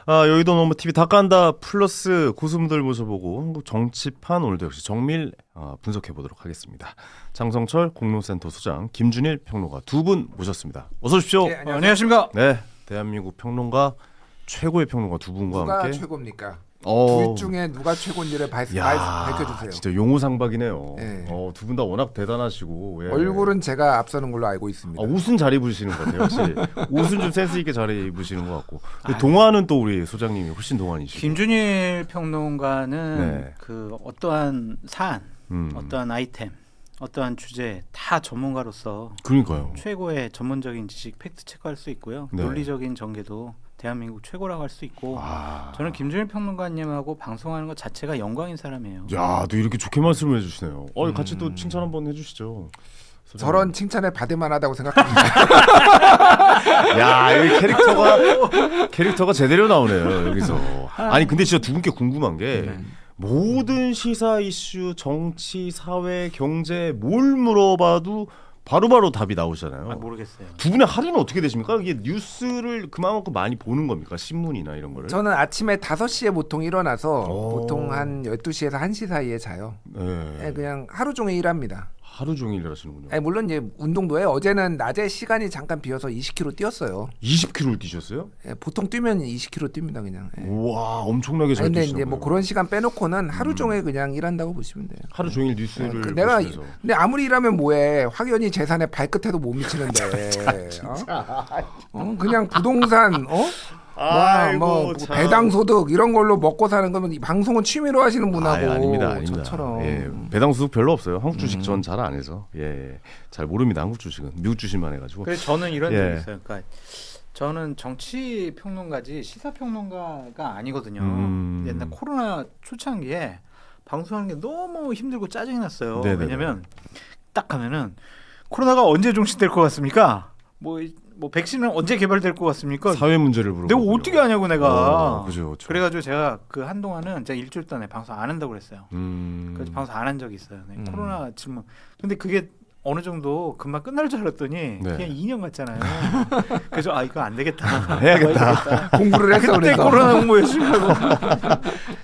여의도 너무TV 다 깐다 플러스 고수분들 모셔보고 한국 정치판 오늘도 역시 정밀 분석해보도록 하겠습니다. 장성철 공론센터 소장, 김준일 평론가 두 분 모셨습니다. 어서 오십시오. 네, 안녕하십니까. 네, 대한민국 평론가 최고의 평론가 두 분과 누가 함께. 최고입니까? 둘 중에 누가 최고인지를 밝혀주세요. 진짜 용호상박이네요. 네. 두 분 다 워낙 대단하시고 얼굴은 제가 앞서는 걸로 알고 있습니다. 옷은 잘 입으시는 것 같아요. 확실히 옷은 좀 센스 있게 잘 입으시는 것 같고. 근데 동화는 또 우리 소장님이 훨씬 동안이시고. 김준일 평론가는 네. 그 어떠한 사안, 어떠한 아이템, 어떠한 주제 다 전문가로서 그러니까요. 최고의 전문적인 지식 팩트 체크할 수 있고요. 네. 논리적인 전개도 대한민국 최고라고 할 수 있고 저는 김준일 평론가님하고 방송하는 것 자체가 영광인 사람이에요. 야, 또 이렇게 좋게 말씀을 해주시네요. 같이 또 칭찬 한번 해주시죠. 저런 칭찬에 받을 만하다고 생각합니다. 야, 이 캐릭터가 제대로 나오네요 여기서. 아니 근데 진짜 두 분께 궁금한 게 모든 시사 이슈, 정치, 사회, 경제 뭘 물어봐도 바로바로 답이 나오잖아요. 모르겠어요. 두 분의 하루는 어떻게 되십니까? 이게 뉴스를 그만큼 많이 보는 겁니까? 신문이나 이런 거를? 저는 아침에 5시에 보통 일어나서 보통 한 12시에서 1시 사이에 자요. 네. 그냥 하루 종일 일합니다. 하루 종일 일하시는군요. 물론 이제 운동도 해요. 어제는 낮에 시간이 잠깐 비어서 20km 뛰었어요. 20km를 뛰셨어요? 보통 뛰면 20km 뜁니다 그냥. 우와, 엄청나게 잘 근데 뛰시는 이제 거예요. 뭐 그런 시간 빼놓고는 하루 종일 그냥 일한다고 보시면 돼요. 하루 종일 뉴스를 내가 보시면서. 근데 아무리 일하면 뭐해? 확연히 재산의 발끝에도 못 미치는데. 그냥 부동산 뭐 참. 배당 소득 이런 걸로 먹고 사는 거면 이 방송은 취미로 하시는 분하고 아닙니다. 저처럼. 예, 배당 수득 별로 없어요. 한국 주식 전 잘 안 해서. 예, 잘 모릅니다. 한국 주식은 미국 주식만 해가지고. 그래서 저는 이런 예. 적이 있어요. 그러니까 저는 정치 평론가지 시사 평론가가 아니거든요. 옛날 코로나 초창기에 방송하는 게 너무 힘들고 짜증이 났어요. 네네네. 왜냐면 딱 하면은 코로나가 언제 종식될 것 같습니까? 뭐 백신은 언제 개발될 것 같습니까? 사회 문제를 물어보고. 내가 어떻게 하냐고 내가. 그죠. 그래가지고 제가 그 한동안은 제가 일주일 동안에 방송 안 한다고 그랬어요. 음. 그래서 방송 안 한 적이 있어요. 네, 코로나 질문. 근데 그게 어느 정도 금방 끝날 줄 알았더니 그냥 2년 갔잖아요. 그래서 이거 안 되겠다. 해야겠다. 공부를 해서 그때 그래서. 코로나 공부 열심히 하고.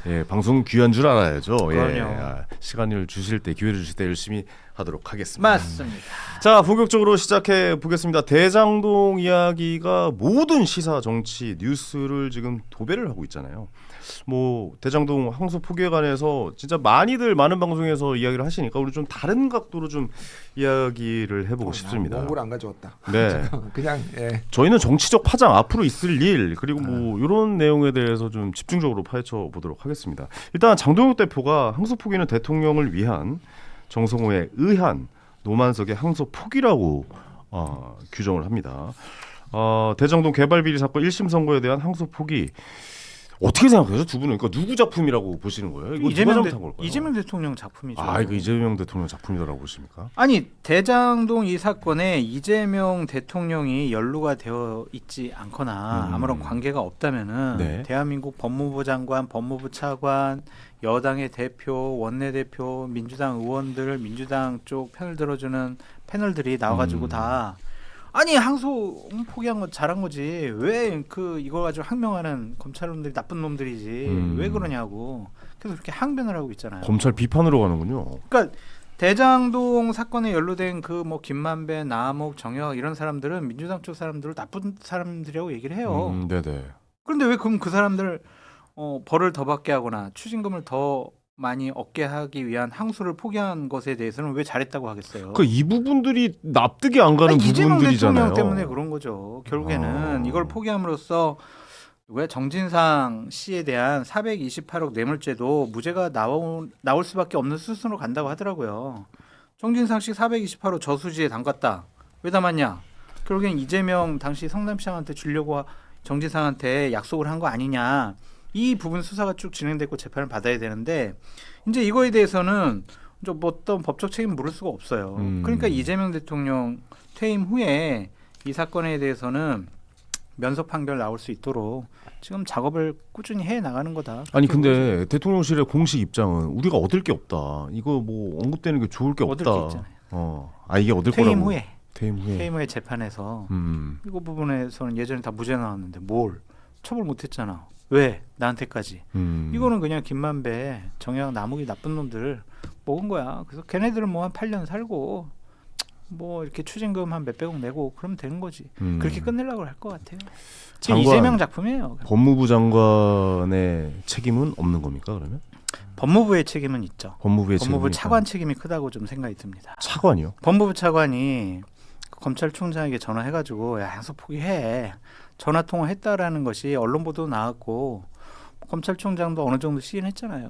예, 방송 귀한 줄 알아야죠. 예, 그럼요. 시간을 주실 때, 기회를 주실 때 열심히 하도록 하겠습니다. 맞습니다. 자, 본격적으로 시작해 보겠습니다. 대장동 이야기가 모든 시사, 정치, 뉴스를 지금 도배를 하고 있잖아요. 뭐 대장동 항소 포기에 관해서 진짜 많은 방송에서 이야기를 하시니까 우리 좀 다른 각도로 좀 이야기를 해보고 싶습니다. 원고를 안 가져왔다. 네, 그냥 저희는 정치적 파장, 앞으로 있을 일, 그리고 뭐 이런 내용에 대해서 좀 집중적으로 파헤쳐 보도록 하겠습니다. 일단 장동혁 대표가 항소 포기는 대통령을 위한 정성호의 의한 노만석의 항소 포기라고 규정을 합니다. 대장동 개발 비리 사건 1심 선고에 대한 항소 포기 어떻게 생각하세요, 두 분은? 그러니까 누구 작품이라고 보시는 거예요? 이거 누가 잘못한 걸까요? 이재명 대통령 작품이죠. 이거 이재명 대통령 작품이라고 보십니까? 아니 대장동 이 사건에 이재명 대통령이 연루가 되어 있지 않거나 아무런 관계가 없다면은 네. 대한민국 법무부 장관, 법무부 차관, 여당의 대표, 원내대표, 민주당 의원들, 민주당 쪽 편을 들어주는 패널들이 나와가지고 다 아니 항소 포기한 거 잘한 거지 왜 이거 가지고 항명하는 검찰놈들이 나쁜 놈들이지 왜 그러냐고 그래서 그렇게 항변을 하고 있잖아요. 검찰 비판으로 가는군요. 그러니까 대장동 사건에 연루된 그 뭐 김만배, 남욱, 정혁 이런 사람들은 민주당 쪽 사람들을 나쁜 사람들이라고 얘기를 해요. 네네. 그런데 왜 그럼 그 사람들 벌을 더 받게 하거나 추징금을 더 많이 얻게 하기 위한 항소를 포기한 것에 대해서는 왜 잘했다고 하겠어요? 이 부분들이 납득이 안 가는 이재명 부분들이잖아요. 대통령 때문에 그런 거죠. 결국에는 이걸 포기함으로써 누구야 정진상 씨에 대한 428억 뇌물죄도 무죄가 나올 수밖에 없는 수순으로 간다고 하더라고요. 정진상 씨 428억 저수지에 담갔다. 왜 담았냐? 결국엔 이재명 당시 성남시장한테 주려고 정진상한테 약속을 한 거 아니냐. 이 부분 수사가 쭉 진행되고 재판을 받아야 되는데 이제 이거에 대해서는 좀 어떤 법적 책임 물을 수가 없어요. 그러니까 이재명 대통령 퇴임 후에 이 사건에 대해서는 면석 판결 나올 수 있도록 지금 작업을 꾸준히 해 나가는 거다. 아니 근데 대통령실의 공식 입장은 우리가 얻을 게 없다. 이거 뭐 언급되는 게 좋을 게 얻을 없다. 게 있잖아요. 이게 얻을 퇴임 거라고. 후에 퇴임 후에. 퇴임 후에 재판에서 이거 부분에서는 예전에 다 무죄 나왔는데 뭘 처벌 못했잖아. 왜 나한테까지? 이거는 그냥 김만배, 정양, 남욱이 나쁜 놈들 먹은 거야. 그래서 걔네들은 뭐 한 8년 살고 뭐 이렇게 추징금 한 몇백억 내고 그러면 되는 거지. 그렇게 끝내려고 할 것 같아요. 장관, 이재명 작품이에요. 법무부 장관의 책임은 없는 겁니까 그러면? 법무부의 책임은 있죠. 법무부의 법무부 책임은 차관 책임이 크다고 좀 생각이 듭니다. 차관이요? 법무부 차관이 검찰총장에게 전화해가지고 야 항소 포기해. 전화 통화했다라는 것이 언론 보도 나왔고 검찰총장도 어느 정도 시인했잖아요.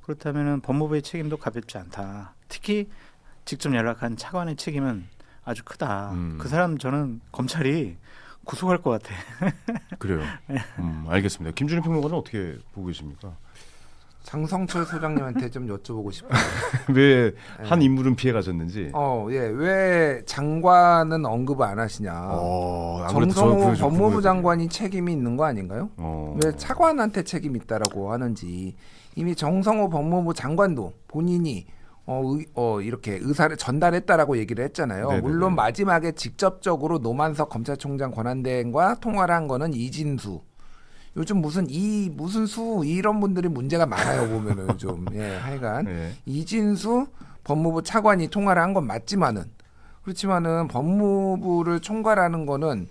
그렇다면은 법무부의 책임도 가볍지 않다. 특히 직접 연락한 차관의 책임은 아주 크다. 그 사람 저는 검찰이 구속할 것 같아. 그래요. 알겠습니다. 김준일 평론가는 어떻게 보고 계십니까? 장성철 소장님한테 좀 여쭤보고 싶어요. 왜 한 인물은 피해 가셨는지. 예, 왜 장관은 언급을 안 하시냐? 아무래도 정성호 그게 좀 법무부 궁금해요. 장관이 책임이 있는 거 아닌가요? 왜 차관한테 책임이 있다라고 하는지. 이미 정성호 법무부 장관도 본인이 이렇게 의사를 전달했다라고 얘기를 했잖아요. 네네네. 물론 마지막에 직접적으로 노만석 검찰총장 권한대행과 통화를 한 거는 이진수. 요즘 무슨 수 이런 분들이 문제가 많아요 보면은 요즘. 예, 하여간 네. 이진수 법무부 차관이 통화를 한 건 맞지만은 그렇지만은 법무부를 총괄하는 거는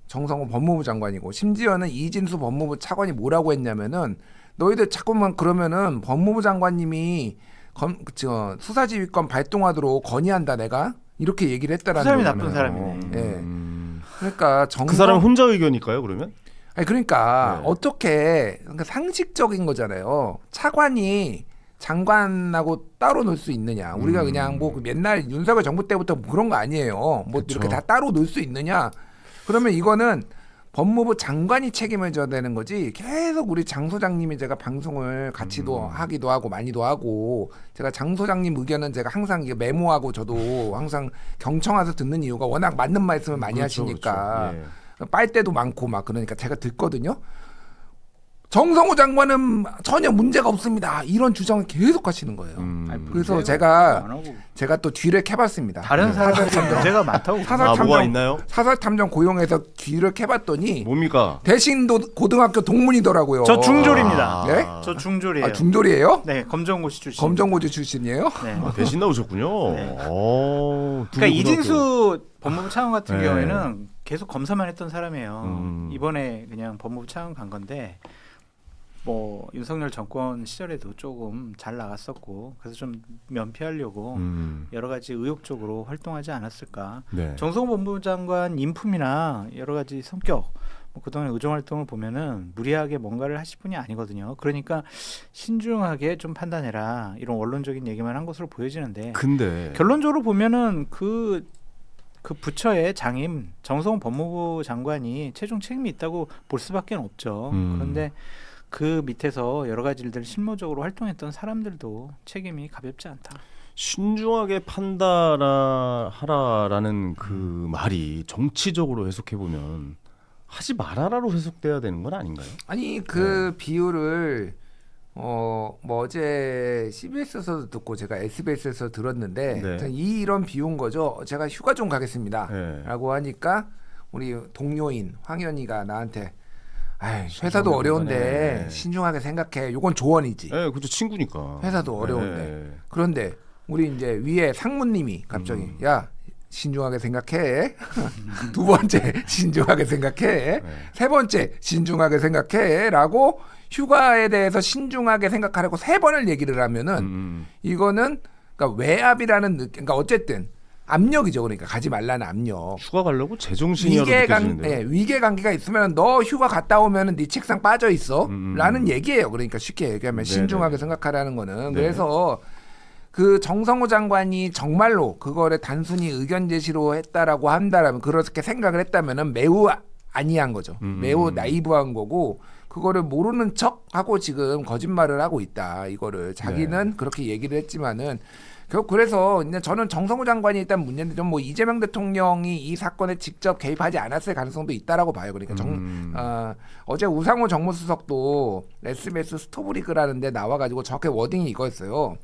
정성호 법무부 장관이고 심지어는 이진수 법무부 차관이 뭐라고 했냐면은 너희들 자꾸만 그러면은 법무부 장관님이 수사지휘권 발동하도록 건의한다 내가 이렇게 얘기를 했다라는 그 사람이 거잖아요. 나쁜 사람이네. 예. 그러니까 그 사람 혼자 의견일까요 그러면? 아니 그러니까 네. 그러니까 상식적인 거잖아요. 차관이 장관하고 따로 놀 수 있느냐? 우리가 그냥 뭐 맨날 윤석열 정부 때부터 그런 거 아니에요. 뭐 그쵸. 이렇게 다 따로 놀 수 있느냐? 그러면 이거는 법무부 장관이 책임을 져야 되는 거지. 계속 우리 장 소장님이 제가 방송을 같이도 하기도 하고 많이도 하고 제가 장 소장님 의견은 제가 항상 이게 메모하고 저도 항상 경청해서 듣는 이유가 워낙 맞는 말씀을 많이 하시니까. 그렇죠. 예. 빨대도 많고 막 그러니까 제가 듣거든요. 정성호 장관은 전혀 문제가 없습니다. 이런 주장을 계속 하시는 거예요. 그래서 문제가 제가 안 하고 또 뒤를 캐봤습니다. 다른 사람들이 문제가 많다고. 뭐가 있나요? 사설탐정 고용해서 뒤를 캐봤더니 뭡니까? 대신도 고등학교 동문이더라고요. 저 중졸입니다. 네? 저 중졸이에요. 중졸이에요? 네, 검정고시 출신. 검정고시 출신이에요? 네. 대신 나오셨군요. 네. 두개 그러니까 이진수 법무부 차관 같은 네. 경우에는 계속 검사만 했던 사람이에요. 이번에 그냥 법무부 차관 간 건데 뭐 윤석열 정권 시절에도 조금 잘 나갔었고 그래서 좀 면피하려고 여러 가지 의욕적으로 활동하지 않았을까. 네. 정성호 법무부 장관 인품이나 여러 가지 성격 뭐 그동안 의정 활동을 보면은 무리하게 뭔가를 하실 분이 아니거든요. 그러니까 신중하게 좀 판단해라 이런 원론적인 얘기만 한 것으로 보여지는데 근데 결론적으로 보면은 그 부처의 장임 정성호 법무부 장관이 최종 책임이 있다고 볼 수밖에 없죠. 그런데 그 밑에서 여러 가지 일들을 실무적으로 활동했던 사람들도 책임이 가볍지 않다. 신중하게 판단하라라는 그 말이 정치적으로 해석해 보면 하지 말아라로 해석돼야 되는 건 아닌가요? 아니 그 비율을 뭐 어제 CBS에서도 듣고 제가 SBS에서 들었는데 네. 이런 비유인 거죠. 제가 휴가 좀 가겠습니다. 네. 라고 하니까 우리 동료인 황현이가 나한테 회사도 어려운데 네. 신중하게 생각해. 요건 조언이지. 네, 그렇죠. 친구니까. 회사도 어려운데. 네. 그런데 우리 이제 위에 상무님이 갑자기 야 신중하게 생각해. 두 번째 신중하게 생각해. 세 번째 신중하게 생각해라고 휴가에 대해서 신중하게 생각하라고 세 번을 얘기를 하면은 이거는 그러니까 외압이라는 그러니까 어쨌든 압력이죠. 그러니까 가지 말라는 압력. 휴가 가려고 제정신이라도 느껴지는데요. 위계 관계가 있으면 너 휴가 갔다 오면은 네 책상 빠져 있어라는 얘기예요. 그러니까 쉽게 얘기하면 신중하게 생각하라는 거는. 네. 그래서 그 정성호 장관이 정말로 그거를 단순히 의견 제시로 했다라고 한다라면 그렇게 생각을 했다면은 매우 아니한 거죠. 매우 나이브한 거고 그거를 모르는 척하고 지금 거짓말을 하고 있다. 이거를 자기는 그렇게 얘기를 했지만은 그래서 이제 저는 정성호 장관이 일단 문제인데 좀 뭐 이재명 대통령이 이 사건에 직접 개입하지 않았을 가능성도 있다라고 봐요. 그러니까 어제 우상호 정무수석도 SBS 스토브리그라는데 나와가지고 정확히 워딩이 이거였어요.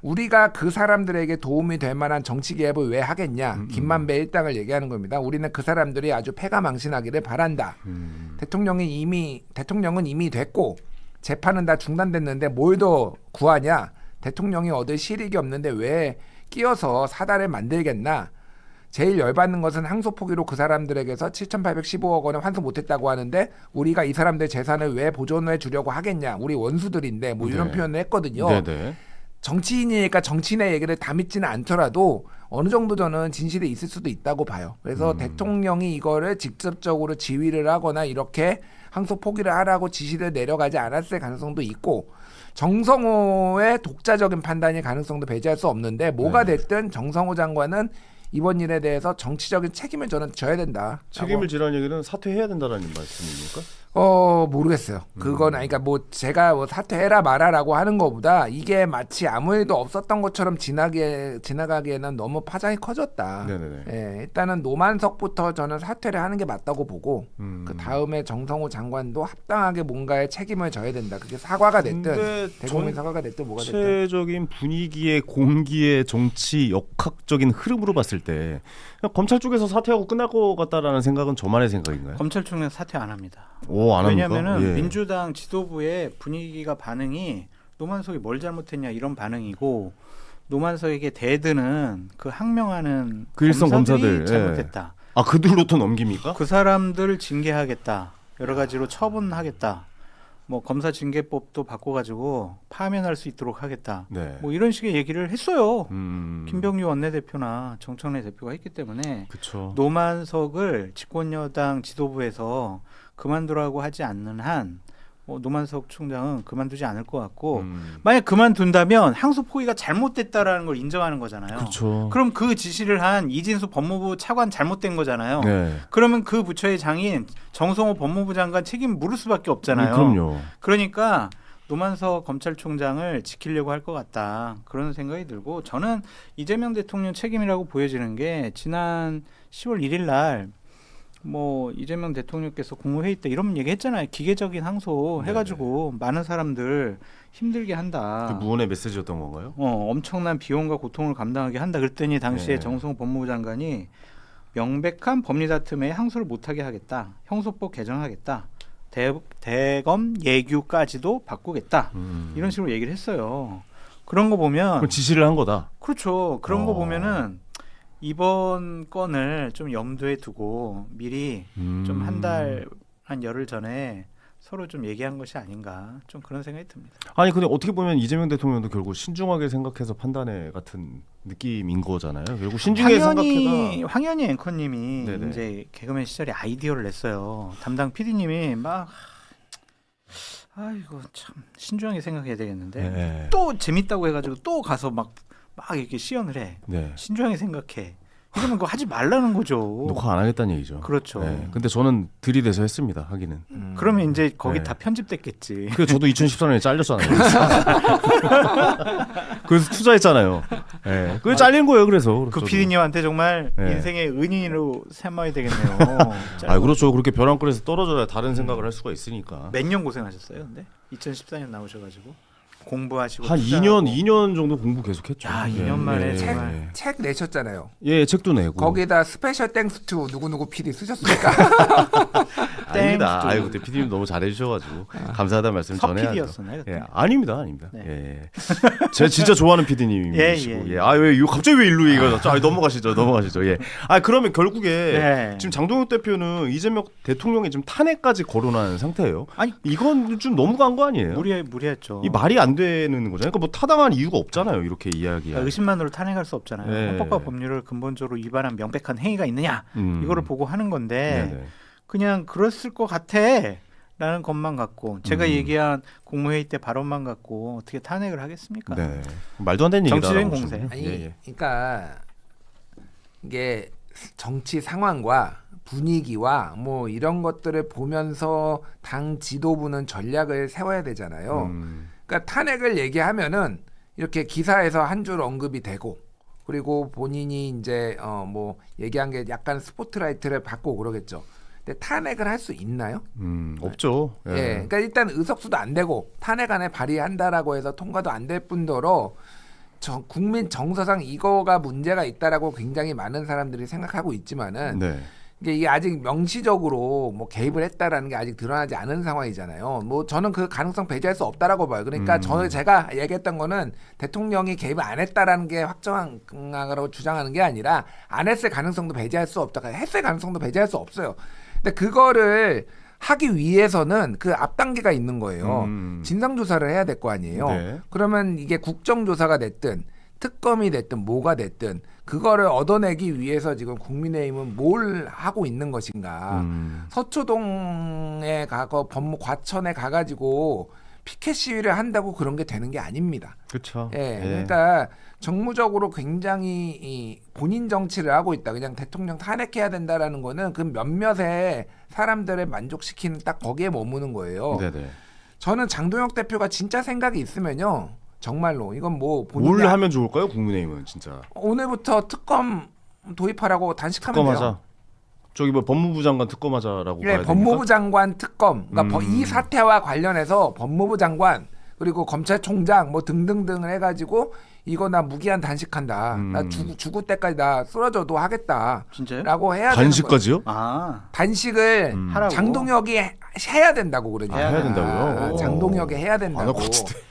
우리가 그 사람들에게 도움이 될 만한 정치 개입을 왜 하겠냐. 김만배 일당을 얘기하는 겁니다. 우리는 그 사람들이 아주 패가 망신하기를 바란다. 대통령은 이미 됐고 재판은 다 중단됐는데 뭘 더 구하냐. 대통령이 얻을 실익이 없는데 왜 끼어서 사달을 만들겠나. 제일 열받는 것은 항소 포기로 그 사람들에게서 7,815억 원을 환수 못했다고 하는데 우리가 이 사람들 재산을 왜 보존해 주려고 하겠냐. 우리 원수들인데 뭐 이런 네. 표현을 했거든요. 네네. 정치인이니까 정치인의 얘기를 다 믿지는 않더라도 어느 정도 저는 진실이 있을 수도 있다고 봐요. 그래서 대통령이 이거를 직접적으로 지휘를 하거나 이렇게 항소 포기를 하라고 지시를 내려가지 않았을 가능성도 있고 정성호의 독자적인 판단일 가능성도 배제할 수 없는데 뭐가 네. 됐든 정성호 장관은 이번 일에 대해서 정치적인 책임을 저는 져야 된다. 책임을 지라는 얘기는 사퇴해야 된다는 말씀입니까? 모르겠어요. 그건 그러니까 뭐 제가 뭐 사퇴해라 말아라고 하는 것보다 이게 마치 아무 일도 없었던 것처럼 지나가기에는 너무 파장이 커졌다. 네네네. 예, 일단은 노만석부터 저는 사퇴를 하는 게 맞다고 보고 그 다음에 정성호 장관도 합당하게 뭔가의 책임을 져야 된다. 그게 사과가 됐든 근데 대국민 사과가 됐든 뭐가 됐든. 전체적인 분위기의 공기의 정치 역학적인 흐름으로 봤을 때 그냥 검찰 쪽에서 사퇴하고 끝날 것 같다라는 생각은 저만의 생각인가요? 검찰총장 사퇴 안 합니다. 오, 안 합니까? 왜냐하면은 예. 민주당 지도부의 분위기가 반응이 노만석이 뭘 잘못했냐 이런 반응이고 노만석에게 대드는 그 항명하는 그 일선 검사들, 예. 잘못했다. 아, 그들로 또 넘깁니까? 그 사람들 징계하겠다. 여러 가지로 처분하겠다. 뭐 검사 징계법도 바꿔가지고 파면할 수 있도록 하겠다. 네. 뭐 이런 식의 얘기를 했어요. 음. 김병규 원내대표나 정청래 대표가 했기 때문에 그렇죠. 노만석을 집권여당 지도부에서 그만두라고 하지 않는 한 노만석 총장은 그만두지 않을 것 같고 만약 그만둔다면 항소 포기가 잘못됐다라는 걸 인정하는 거잖아요. 그렇죠. 그럼 그 지시를 한 이진수 법무부 차관 잘못된 거잖아요. 네. 그러면 그 부처의 장인 정성호 법무부 장관 책임 물을 수밖에 없잖아요. 그럼요. 그러니까 노만석 검찰총장을 지키려고 할 것 같다. 그런 생각이 들고 저는 이재명 대통령 책임이라고 보여지는 게 지난 10월 1일 날 뭐 이재명 대통령께서 국무회의 때 이런 얘기 했잖아요. 기계적인 항소 해가지고 많은 사람들 힘들게 한다. 그 무언의 메시지였던 건가요? 엄청난 비용과 고통을 감당하게 한다. 그랬더니 당시에 네. 정성호 법무부 장관이 명백한 법리 다툼에 항소를 못하게 하겠다. 형소법 개정하겠다. 대검 예규까지도 바꾸겠다. 이런 식으로 얘기를 했어요. 그런 거 보면 그건 지시를 한 거다. 그렇죠. 그런 거 보면은 이번 건을 좀 염두에 두고 미리 좀 한 달, 한 열흘 전에 서로 좀 얘기한 것이 아닌가 좀 그런 생각이 듭니다. 아니 근데 어떻게 보면 이재명 대통령도 결국 신중하게 생각해서 판단해 같은 느낌인 거잖아요. 결국 신중하게 생각해가 황현희 앵커님이 네네. 이제 개그맨 시절에 아이디어를 냈어요. 담당 PD님이 막 아이고 참 신중하게 생각해야 되겠는데 네. 또 재밌다고 해가지고 또 가서 막 이렇게 시연을 해. 네. 신중하게 생각해. 이러면 그거 하지 말라는 거죠. 녹화 안 하겠다는 얘기죠. 그렇죠. 네. 근데 저는 들이대서 했습니다. 하기는. 그러면 이제 거기 네. 다 편집됐겠지. 그 저도 2014년에 잘렸잖아요. 그래서 투자했잖아요. 네. 그게 잘린 거예요. 그래서 그 저도. PD님한테 정말 네. 인생의 은인으로 삼아야 되겠네요. 아 그렇죠. 그렇게 벼랑끝에서 떨어져야 다른 생각을 할 수가 있으니까. 몇 년 고생하셨어요, 근데 2014년 나오셔가지고 공부하시고 한 투자하고. 2년 정도 공부 계속했죠. 야, 2년 만에 책, 정말. 책 내셨잖아요. 예, 책도 내고. 거기에다 스페셜 땡스 투 누구누구 PD 쓰셨습니까? 아닙니다. 땡스. 아유 그때 PD님 너무 잘해주셔가지고 감사하다는 말씀 석 전해야죠. PD였었나요? 예, 아닙니다. 네. 예, 제가 진짜 좋아하는 PD님이시고. 예. 예. 왜 갑자기 왜 일로 얘기하죠? 넘어가시죠. 예. 아 그러면 결국에 네. 지금 장동혁 대표는 이재명 대통령이 지금 탄핵까지 거론한 상태예요. 아니 이건 좀 너무 간 거 아니에요? 무리했죠. 이 말이 안 되는 거잖아요. 그러니까 뭐 타당한 이유가 없잖아요. 이렇게 이야기가. 의심만으로 탄핵할 수 없잖아요. 네. 헌법과 법률을 근본적으로 위반한 명백한 행위가 있느냐 이거를 보고 하는 건데 네네. 그냥 그랬을 것 같아라는 것만 갖고 제가 얘기한 국무회의 때 발언만 갖고 어떻게 탄핵을 하겠습니까? 네. 말도 안 되는 얘기다. 정치적인 공세. 아니, 그러니까 이게 정치 상황과 분위기와 뭐 이런 것들을 보면서 당 지도부는 전략을 세워야 되잖아요. 그러니까 탄핵을 얘기하면은 이렇게 기사에서 한 줄 언급이 되고 그리고 본인이 이제 뭐 얘기한 게 약간 스포트라이트를 받고 그러겠죠. 근데 탄핵을 할 수 있나요? 없죠. 예. 예. 그러니까 일단 의석수도 안 되고 탄핵안에 발의한다라고 해서 통과도 안 될 뿐더러 국민 정서상 이거가 문제가 있다라고 굉장히 많은 사람들이 생각하고 있지만은 네. 이게 아직 명시적으로 뭐 개입을 했다라는 게 아직 드러나지 않은 상황이잖아요. 뭐 저는 그 가능성 배제할 수 없다라고 봐요. 그러니까 제가 얘기했던 거는 대통령이 개입을 안 했다라는 게 확정한 거라고 주장하는 게 아니라 안 했을 가능성도 배제할 수 없다. 했을 가능성도 배제할 수 없어요. 근데 그거를 하기 위해서는 그 앞 단계가 있는 거예요. 진상 조사를 해야 될 거 아니에요. 네. 그러면 이게 국정조사가 됐든 특검이 됐든 뭐가 됐든 그거를 얻어내기 위해서 지금 국민의힘은 뭘 하고 있는 것인가. 서초동에 가고 법무 과천에 가가지고 피켓 시위를 한다고 그런 게 되는 게 아닙니다. 그렇죠. 예, 그러니까 정무적으로 굉장히 이 본인 정치를 하고 있다. 그냥 대통령 탄핵해야 된다라는 거는 그 몇몇의 사람들을 만족시키는 딱 거기에 머무는 거예요. 네네. 저는 장동혁 대표가 진짜 생각이 있으면요. 정말로 이건 뭐 본인이 뭘 하면 좋을까요? 국민의힘은 진짜. 오늘부터 특검 도입하라고 단식하면 특검하자. 돼요. 저기 뭐 법무부 장관 특검하자라고 네, 봐야 법무부 됩니까? 장관 특검. 그러니까 이 사태와 관련해서 법무부 장관 그리고 검찰총장 뭐 등등등을 해가지고 이거 나 무기한 단식한다. 나 죽을 때까지 나 쓰러져도 하겠다라고 진짜요? 해야 되는 거예요. 단식까지요? 아, 단식을 하라고. 장동혁이 해야 된다고 그러니까. 해야 된다고요? 오. 장동혁이 해야 안 된다고. 하고 싶대요.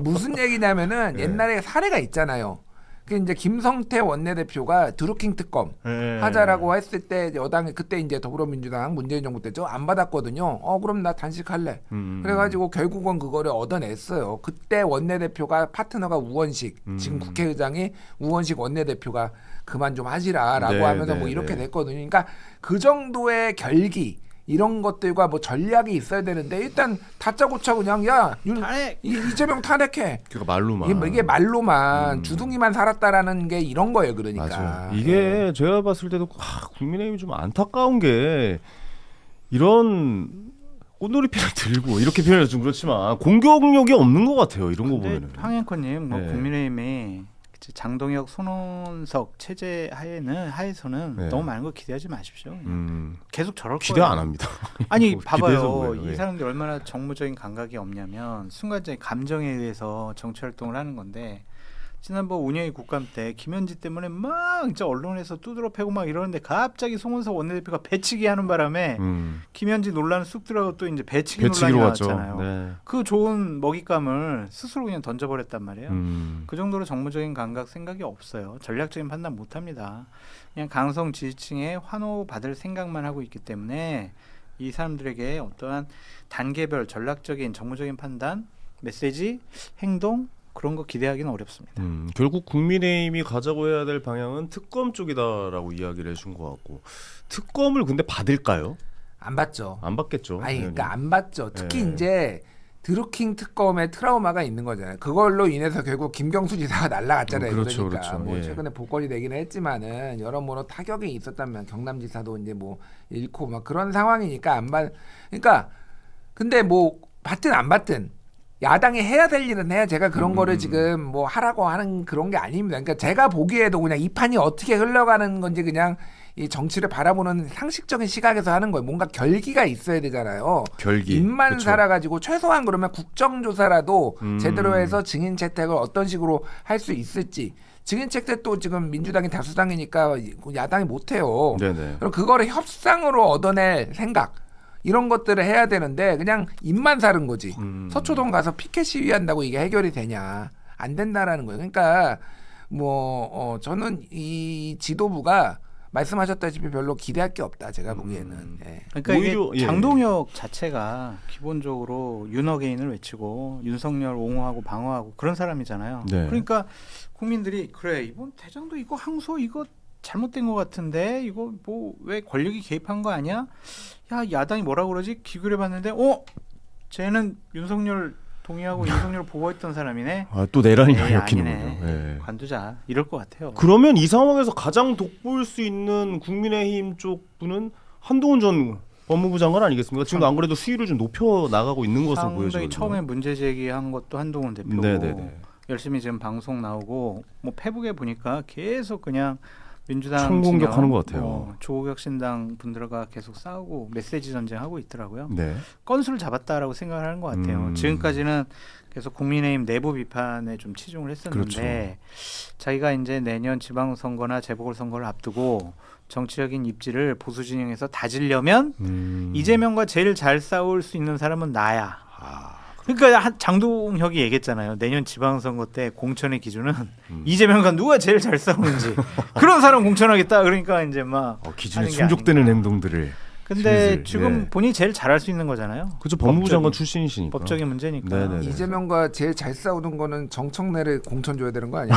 무슨 얘기냐면은 네. 옛날에 사례가 있잖아요. 그 이제 김성태 원내대표가 드루킹 특검 네. 하자라고 했을 때 여당이 그때 이제 더불어민주당 문재인 정부 때죠. 안 받았거든요. 그럼 나 단식할래. 그래가지고 결국은 그거를 얻어냈어요. 그때 원내대표가 파트너가 우원식, 지금 국회의장이 우원식 원내대표가 그만 좀 하시라라고 네, 하면서 네, 뭐 이렇게 네. 됐거든요. 그러니까 그 정도의 결기 이런 것들과 뭐 전략이 있어야 되는데 일단 다짜고짜 그냥 야 탄핵! 이재명 탄핵해. 그러니까 말로만. 이게 말로만 주둥이만 살았다라는 게 이런 거예요. 그러니까 맞아요. 이게 제가 봤을 때도 국민의힘이 좀 안타까운 게 이런 꽃놀이패를 들고 이렇게 표현해서 좀 그렇지만 공격력이 없는 것 같아요. 이런 거 근데 보면은. 황행커님, 뭐 네. 국민의힘이 장동혁, 손원석 체제 하에서는 네. 너무 많은 거 기대하지 마십시오. 계속 저럴 기대 거예요. 안 합니다. 아니 뭐 봐봐요. 기대해서 뭐예요? 이 예. 사람들이 얼마나 정무적인 감각이 없냐면 순간적인 감정에 의해서 정치 활동을 하는 건데 지난번 운영위 국감 때 김현지 때문에 막 진짜 언론에서 두드러 패고 막 이러는데 갑자기 송원석 원내대표가 배치기 하는 바람에 김현지 논란 쑥 들어가고 또 이제 배치기 논란이 배치기로 왔죠. 나왔잖아요. 네. 그 좋은 먹잇감을 스스로 그냥 던져버렸단 말이에요. 음. 그 정도로 정무적인 감각 생각이 없어요. 전략적인 판단 못합니다. 그냥 강성 지지층에 환호받을 생각만 하고 있기 때문에 이 사람들에게 어떠한 단계별 전략적인 정무적인 판단, 메시지, 행동 그런 거 기대하기는 어렵습니다. 결국 국민의힘이 가자고 해야 될 방향은 특검 쪽이다라고 이야기를 해준 것 같고 특검을 근데 받을까요? 안 받죠. 안 받겠죠. 아니, 당연히. 그러니까 안 받죠. 특히 네. 이제 드루킹 특검의 트라우마가 있는 거잖아요. 그걸로 인해서 결국 김경수 지사가 날아갔잖아요. 그렇죠, 그러니까 그렇죠. 뭐 예. 최근에 복권이 되기는 했지만은 여러모로 타격이 있었다면 경남지사도 이제 뭐 잃고 막 그런 상황이니까 안 받. 그러니까 근데 뭐 받든 안 받든 야당이 해야 될 일은 해야 제가 그런 거를 지금 뭐 하라고 하는 그런 게 아닙니다. 그러니까 제가 보기에도 그냥 이 판이 어떻게 흘러가는 건지 그냥 이 정치를 바라보는 상식적인 시각에서 하는 거예요. 뭔가 결기가 있어야 되잖아요. 결기. 입만 그쵸. 살아가지고 최소한 그러면 국정조사라도 제대로 해서 증인 채택을 어떤 식으로 할 수 있을지. 증인 채택도 지금 민주당이 다수당이니까 야당이 못해요. 네네. 그럼 그거를 협상으로 얻어낼 생각. 이런 것들을 해야 되는데 그냥 입만 사른 거지. 서초동 가서 피켓 시위한다고 이게 해결이 되냐? 안 된다라는 거예요. 그러니까 뭐 저는 이 지도부가 말씀하셨다시피 별로 기대할 게 없다. 제가 보기에는. 예. 그러니까 오히려, 이게 예. 장동혁 자체가 기본적으로 윤어게인을 외치고 윤석열 옹호하고 방어하고 그런 사람이잖아요. 네. 그러니까 국민들이 그래 이번 대장도 이거 항소 이거 잘못된 것 같은데 이거 뭐 왜 권력이 개입한 거 아니야? 야 야당이 뭐라 그러지? 기술해봤는데 쟤는 윤석열 동의하고 윤석열 보고했던 사람이네. 또 내란이 에이, 엮이는 아니네. 거죠. 예. 관두자 이럴 것 같아요. 그러면 이 상황에서 가장 돋보일 수 있는 국민의힘 쪽 분은 한동훈 전 법무부 장관 아니겠습니까? 지금 안 그래도 수위를 좀 높여 나가고 있는 것으로 상당히 보여지거든요. 처음에 문제 제기한 것도 한동훈 대표고 네네네. 열심히 지금 방송 나오고 뭐 페북에 보니까 계속 그냥 민주당 총공격하는 진영, 것 같아요. 조국혁신당 분들과 계속 싸우고 메시지 전쟁하고 있더라고요. 네. 건수를 잡았다라고 생각을 하는 것 같아요. 지금까지는 계속 국민의힘 내부 비판에 좀 치중을 했었는데 자기가 이제 내년 지방선거나 재보궐선거를 앞두고 정치적인 입지를 보수 진영에서 다지려면 이재명과 제일 잘 싸울 수 있는 사람은 나야. 그러니까 장동혁이 얘기했잖아요. 내년 지방선거 때 공천의 기준은 이재명과 누가 제일 잘 싸우는지 그런 사람 공천하겠다. 그러니까 이제 막 기준에 하는 게 충족되는 아닌가. 행동들을. 근데 슬슬, 지금 예. 본인이 제일 잘할 수 있는 거잖아요. 그렇죠. 법무부 법적인- 장관 출신이시니까. 법적인 문제니까. 네네네. 이재명과 제일 잘 싸우는 거는 정청래를 공천 줘야 되는 거 아니에요?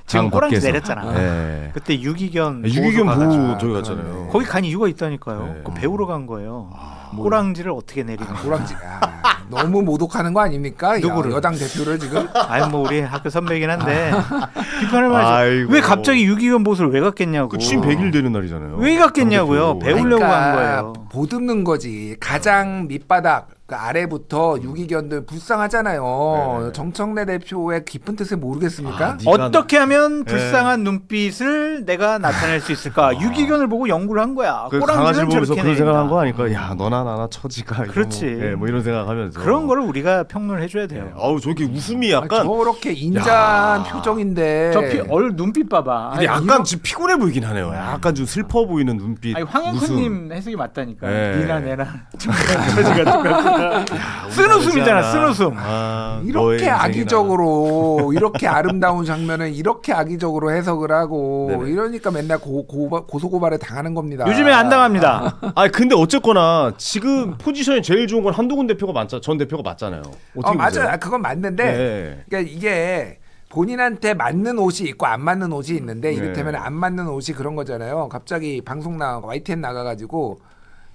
지금 당 꼬랑지 밖에서. 내렸잖아. 네. 그때 유기견 유기견 보호소 보호 가가지고 저기 그러네. 갔잖아요. 거기 간 이유가 있다니까요. 네. 그 배우러 간 거예요. 꼬랑지를 어떻게 내리는 거야. 고랑지. 너무 모독하는 거 아닙니까? 누구를? 여당 대표를 지금. 아니 뭐 우리 학교 선배긴 한데 비판을 말이죠. 아이고. 왜 갑자기 유기견 보호소를 왜 갔겠냐고. 그 취임 100일 되는 날이잖아요. 왜 갔겠냐고요. 당 대표. 배우려고 간 거예요. 보듬는 거지. 가장 밑바닥 그 아래부터 유기견들 불쌍하잖아요. 네. 정청래 대표의 깊은 뜻을 모르겠습니까? 네가 어떻게 하면 네. 불쌍한 눈빛을 내가 나타낼 수 있을까? 유기견을 보고 연구를 한 거야. 그 꼬랑지는 강아지를 보면서 저렇게 그런 생각한 거 내린다. 아닐까? 야 너나 나나 처지가. 이거 그렇지. 뭐, 뭐 이런 생각하면서. 그런 거를 우리가 평론을 해줘야 네. 돼요. 아우 저렇게 웃음이 아니, 약간. 저렇게 인자한 야. 표정인데. 눈빛 봐봐. 근데 약간 지금 피곤해 보이긴 하네요. 약간 좀 슬퍼 보이는 눈빛. 아니 웃음. 황영훈님 해석이 맞다니까. 네. 니나 내나 처지가 똑같다. 쓴 웃음이잖아. 쓴 웃음. 아, 너의 이렇게 인생이나. 악의적으로 이렇게 아름다운 장면을 이렇게 악의적으로 해석을 하고 네네. 이러니까 맨날 고소고발에 당하는 겁니다. 요즘에 안 당합니다. 아 근데 어쨌거나 지금 포지션이 제일 좋은 건 한동훈 대표가 전 대표가 맞잖아요. 어떻게 보세요? 맞아요. 그건 맞는데 네. 그러니까 이게 본인한테 맞는 옷이 있고 안 맞는 옷이 있는데 네. 이를테면 안 맞는 옷이 그런 거잖아요. 갑자기 방송 나가고 YTN 나가가지고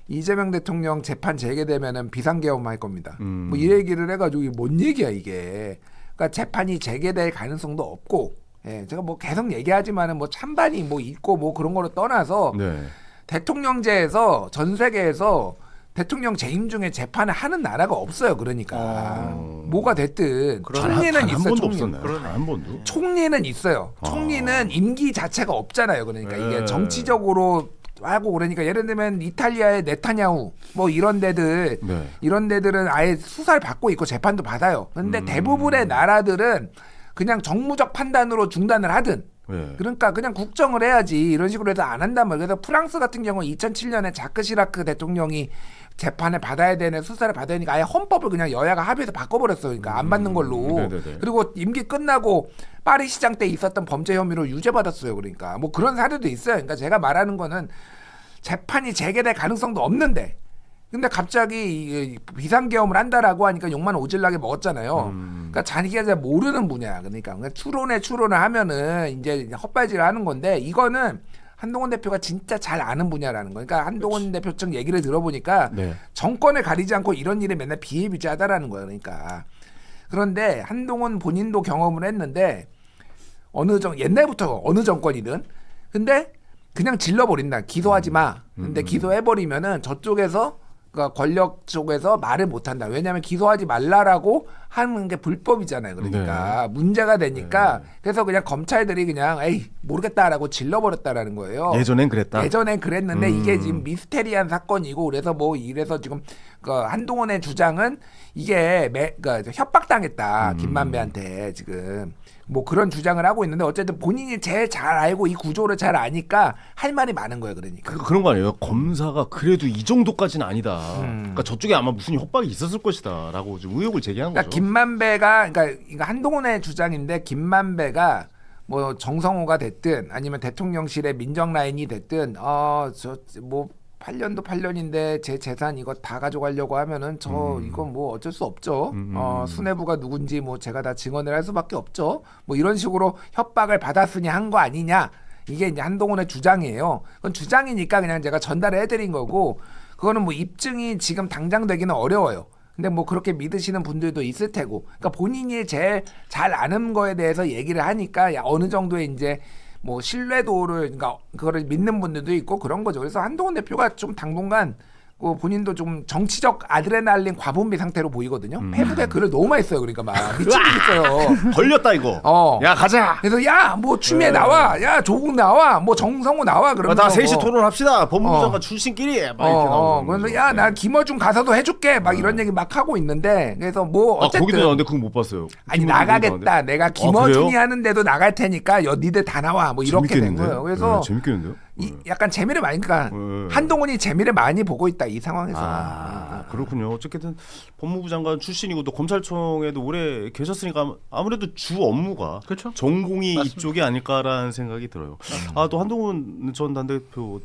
이재명 대통령 재판 재개되면은 비상계엄 할 겁니다. 뭐 이 얘기를 해가지고 이게 뭔 얘기야 이게. 그러니까 재판이 재개될 가능성도 없고, 예, 제가 뭐 계속 얘기하지만은 뭐 찬반이 뭐 있고 뭐 그런 거를 떠나서 네. 대통령제에서 전 세계에서 대통령 재임 중에 재판을 하는 나라가 없어요. 그러니까 뭐가 됐든 총리는 한 있어요. 번도 총리. 없었나요? 그러네. 한 번도. 총리는 있어요. 총리는 임기 자체가 없잖아요. 그러니까 이게 네. 정치적으로 하고 그러니까 예를 들면 이탈리아의 네타냐후 뭐 이런 데들 네. 이런 데들은 아예 수사를 받고 있고 재판도 받아요. 근데 대부분의 나라들은 그냥 정무적 판단으로 중단을 하든 네. 그러니까 그냥 국정을 해야지 이런 식으로 해서 안 한단 말이에요. 그래서 프랑스 같은 경우는 2007년에 자크 시라크 대통령이 재판을 받아야 되는 수사를 받아야 되니까 아예 헌법을 그냥 여야가 합의해서 바꿔버렸어요. 그러니까 안 받는 걸로. 네네네. 그리고 임기 끝나고 파리 시장 때 있었던 범죄 혐의로 유죄받았어요. 그러니까 뭐 그런 사례도 있어요. 그러니까 제가 말하는 거는 재판이 재개될 가능성도 없는데 근데 갑자기 비상계엄을 한다라고 하니까 욕만 오질나게 먹었잖아요. 그러니까 자기가 잘 모르는 분야. 그러니까 추론을 하면은 이제 헛발질을 하는 건데 이거는 한동훈 대표가 진짜 잘 아는 분야라는 거예요. 그러니까 한동훈 대표 측 얘기를 들어보니까 네. 정권을 가리지 않고 이런 일에 맨날 비일비재하다라는 거예요. 그러니까 그런데 한동훈 본인도 경험을 했는데 옛날부터 어느 정권이든 근데 그냥 질러버린다. 기소하지 마. 근데 기소해버리면은 저쪽에서 그러니까 권력 쪽에서 말을 못한다. 왜냐하면 기소하지 말라라고 하는 게 불법이잖아요. 그러니까 문제가 되니까 그래서 그냥 검찰들이 그냥 에이 모르겠다라고 질러버렸다라는 거예요. 예전엔 그랬다. 예전엔 그랬는데 이게 지금 미스테리한 사건이고 그래서 뭐 이래서 지금 그 한동훈의 주장은 이게 그러니까 협박당했다 김만배한테 지금 뭐 그런 주장을 하고 있는데 어쨌든 본인이 제일 잘 알고 이 구조를 잘 아니까 할 말이 많은 거예요. 그러니까. 그런 거 아니에요? 검사가 그래도 이 정도까지는 아니다. 그러니까 저쪽에 아마 무슨 협박이 있었을 것이다라고 좀 의혹을 제기한 그러니까 거죠. 김만배가 그러니까 이거 한동훈의 주장인데 김만배가 뭐 정성호가 됐든 아니면 대통령실의 민정 라인이 됐든 저 뭐 8년도 8년인데 제 재산 이거 다 가져가려고 하면은 이거 뭐 어쩔 수 없죠. 수뇌부가 누군지 뭐 제가 다 증언을 할 수밖에 없죠. 뭐 이런 식으로 협박을 받았으니 한 거 아니냐. 이게 이제 한동훈의 주장이에요. 그건 주장이니까 그냥 제가 전달을 해드린 거고 그거는 뭐 입증이 지금 당장 되기는 어려워요. 근데 뭐 그렇게 믿으시는 분들도 있을 테고. 그러니까 본인이 제일 잘 아는 거에 대해서 얘기를 하니까 어느 정도의 이제 뭐 신뢰도를 그러니까 그거를 믿는 분들도 있고 그런 거죠. 그래서 한동훈 대표가 좀 당분간 본인도 좀 정치적 아드레날린 과분비 상태로 보이거든요. 페북에 글을 너무 많이 써요. 그러니까 막 미치겠어요. 걸렸다 이거. 야 가자. 그래서 야 뭐 추미애 나와, 야 조국 나와, 뭐 정성호 나와 그러면서 나 셋이 뭐, 토론합시다. 법무부 장관 출신끼리 막 이렇게 나오는 그래서 거죠. 야 나 김어준 가서도 해줄게 막 이런 얘기 막 하고 있는데 그래서 뭐 어쨌든 거기도 나왔는데 그거 못 봤어요. 아니 김어준 나가겠다. 나왔는데? 내가 김어준이 그래요? 하는데도 나갈 테니까 니들 다 나와. 뭐 이렇게 된 재밌겠는데? 거예요. 그래서 재밌겠는데요? 약간 재미를 많이 그러니까 네. 한동훈이 재미를 많이 보고 있다 이 상황에서. 그렇군요. 어쨌든 법무부 장관 출신이고 또 검찰청에도 오래 계셨으니까 아무래도 주 업무가 그렇죠. 전공이 맞습니다. 이쪽이 아닐까라는 생각이 들어요. 또 한동훈 전 단대표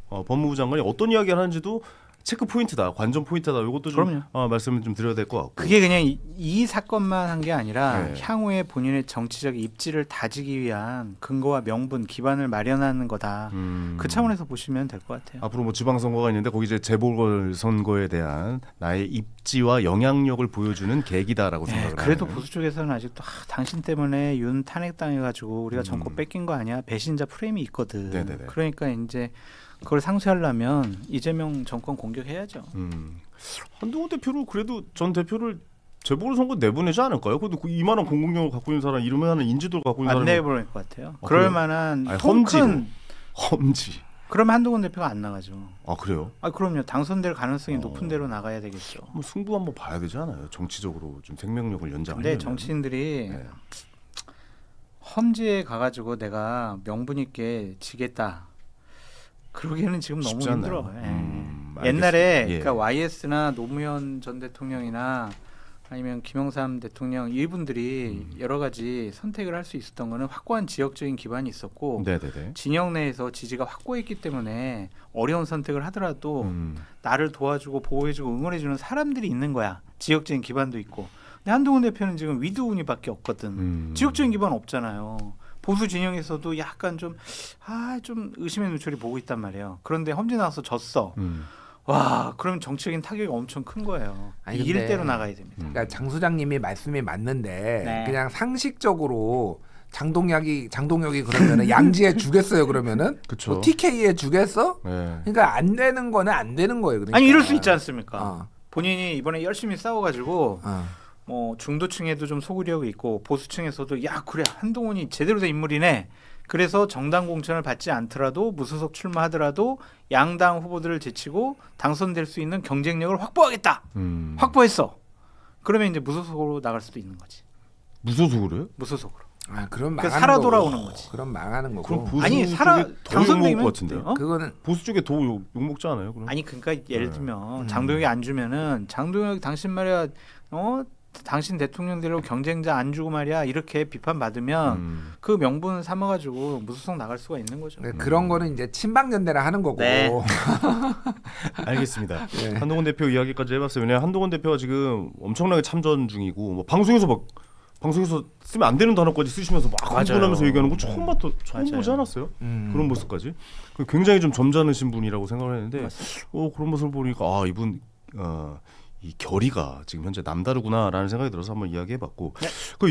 법무부 장관이 어떤 이야기를 하는지도 체크 포인트다, 관전 포인트다. 이것도 좀 그럼요. 말씀을 좀 드려야 될 것 같고. 그게 그냥 이 사건만 한 게 아니라 네. 향후에 본인의 정치적 입지를 다지기 위한 근거와 명분, 기반을 마련하는 거다. 그 차원에서 보시면 될 것 같아요. 앞으로 뭐 지방선거가 있는데 거기 이제 재보궐선거에 대한 나의 입지와 영향력을 보여주는 계기다라고 생각을 그래도 하네요. 보수 쪽에서는 아직도 당신 때문에 윤 탄핵당해가지고 우리가 정권 뺏긴 거 아니야? 배신자 프레임이 있거든. 네네네. 그러니까 이제 그걸 상쇄하려면 이재명 정권 공격해야죠. 한동훈 대표는 그래도 전 대표를 재보궐선거 내보내지 않을까요? 그래도 이만한 공공력을 갖고 있는 사람, 이만한 인지도를 갖고 있는 안 사람이 내보낼 것 같아요. 아, 그럴 그래요? 만한 아니, 통큰 험지. 그러면 한동훈 대표가 안 나가죠. 아 그래요? 그럼요. 당선될 가능성이 높은 대로 나가야 되겠죠. 뭐 승부 한번 봐야 되지 않아요? 정치적으로 좀 생명력을 연장하려면. 근데 정치인들이 네. 험지에 가가지고 내가 명분 있게 지겠다. 그러기에는 지금 너무 쉽지 않나요? 힘들어. 예. 알겠습니다. 옛날에 예. 그러니까 YS나 노무현 전 대통령이나 아니면 김영삼 대통령 이분들이 여러 가지 선택을 할 수 있었던 거는 확고한 지역적인 기반이 있었고 네네네. 진영 내에서 지지가 확고했기 때문에 어려운 선택을 하더라도 음. 나를 도와주고 보호해주고 응원해주는 사람들이 있는 거야. 지역적인 기반도 있고. 근데 한동훈 대표는 지금 위드운이밖에 없거든. 지역적인 기반 없잖아요. 보수 진영에서도 약간 좀 의심의 눈초리 보고 있단 말이에요. 그런데 험지 나와서 졌어. 와, 그럼 정치적인 타격이 엄청 큰 거예요. 아니, 이 근데- 일대로 나가야 됩니다. 그러니까 장 소장님이 말씀이 맞는데 네. 그냥 상식적으로 장동혁이 그러면은 양지에 주겠어요 그러면은 그쵸. 뭐 TK에 주겠어? 네. 그러니까 안 되는 거는 안 되는 거예요. 그러니까. 아니 이럴 수 있지 않습니까? 어. 본인이 이번에 열심히 싸워가지고 어. 뭐 중도층에도 좀 소구력이 있고 보수층에서도 야 그래 한동훈이 제대로 된 인물이네. 그래서 정당 공천을 받지 않더라도 무소속 출마하더라도 양당 후보들을 제치고 당선될 수 있는 경쟁력을 확보하겠다. 확보했어. 그러면 이제 무소속으로 나갈 수도 있는 거지. 무소속으로 해요? 무소속으로. 그럼 그 망하는 살아 거고. 돌아오는 거지. 그럼 망하는 거고. 그럼 보수 아니, 쪽에 살아- 더 욕먹을 당선되면 것 같은데요? 어? 그거는 보수 쪽에 더 욕먹지 않아요? 그럼? 아니 그러니까 예를 들면 장동혁이 안 주면은 장동혁 당신 말이야 당신 대통령 되려고 경쟁자 안 주고 말이야 이렇게 비판받으면 그 명분 삼아가지고 무소속 나갈 수가 있는 거죠. 그런 거는 이제 친박연대라 하는 거고. 네. 알겠습니다. 네. 한동훈 대표 이야기까지 해봤어요. 왜냐하면 한동훈 대표가 지금 엄청나게 참전 중이고 뭐 방송에서 쓰면 안 되는 단어까지 쓰시면서 막 맞아요. 흥분하면서 얘기하는 거 처음 맞아요. 보지 않았어요? 그런 모습까지 굉장히 좀 점잖으신 분이라고 생각을 했는데 그런 모습을 보니까 이분 이 결의가 지금 현재 남다르구나라는 생각이 들어서 한번 이야기해봤고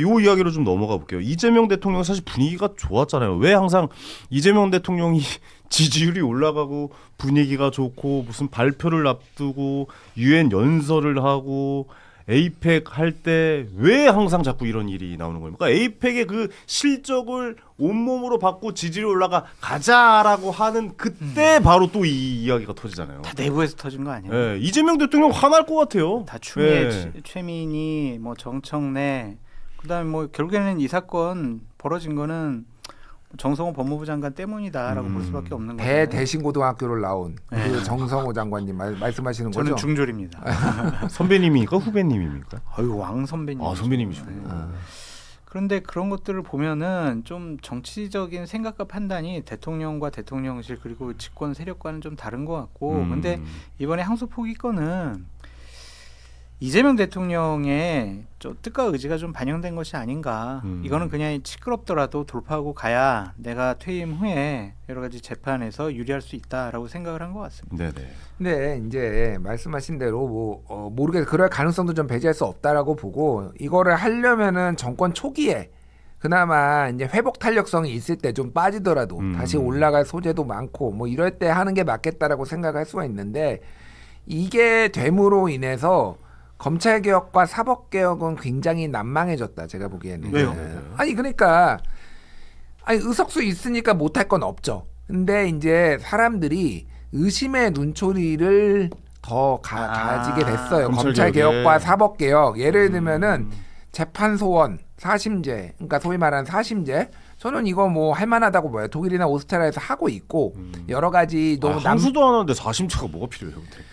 요 이야기로 좀 넘어가 볼게요. 이재명 대통령 사실 분위기가 좋았잖아요. 왜 항상 이재명 대통령이 지지율이 올라가고 분위기가 좋고 무슨 발표를 앞두고 유엔 연설을 하고 에이펙 할 때 왜 항상 자꾸 이런 일이 나오는 겁니까? 에이펙의 그 실적을 온몸으로 받고 지지율이 올라가 가자라고 하는 그때 바로 또 이 이야기가 터지잖아요. 다 내부에서 터진 거 아니에요? 예, 이재명 대통령 화날 것 같아요. 다 추미애, 예. 최민희, 뭐 정청래, 그다음에 뭐 결국에는 이 사건 벌어진 거는 정성호 법무부 장관 때문이다라고 볼 수밖에 없는 거죠. 대신고등학교를 나온 그 정성호 장관님 말씀하시는 저는 거죠? 중졸입니다. 선배님입니까? 후배님입니까? 아유 왕 선배님. 선배님이시군요. 그런데 그런 것들을 보면은 좀 정치적인 생각과 판단이 대통령과 대통령실 그리고 집권 세력과는 좀 다른 것 같고, 근데 이번에 항소 포기 건은 이재명 대통령의 좀 뜻과 의지가 좀 반영된 것이 아닌가. 이거는 그냥 시끄럽더라도 돌파하고 가야 내가 퇴임 후에 여러 가지 재판에서 유리할 수 있다라고 생각을 한 것 같습니다. 네네. 근데 이제 말씀하신 대로 모르게 그럴 가능성도 좀 배제할 수 없다라고 보고 이거를 하려면은 정권 초기에 그나마 이제 회복 탄력성이 있을 때 좀 빠지더라도 다시 올라갈 소재도 많고 뭐 이럴 때 하는 게 맞겠다라고 생각할 수가 있는데 이게 됨으로 인해서 검찰 개혁과 사법 개혁은 굉장히 난망해졌다. 제가 보기에는. 왜요? 아니 그러니까 아니 의석수 있으니까 못할 건 없죠. 근데 이제 사람들이 의심의 눈초리를 더 가지게 됐어요. 검찰 검찰 개혁에. 개혁과 사법 개혁. 예를 들면은 재판 소원, 사심제, 그러니까 소위 말하는 사심제. 저는 이거 뭐 할만하다고 봐요. 독일이나 오스트리아에서 하고 있고 여러 가지 너무 항소도 안 하는데 4심차가 뭐가 필요해요? 근데.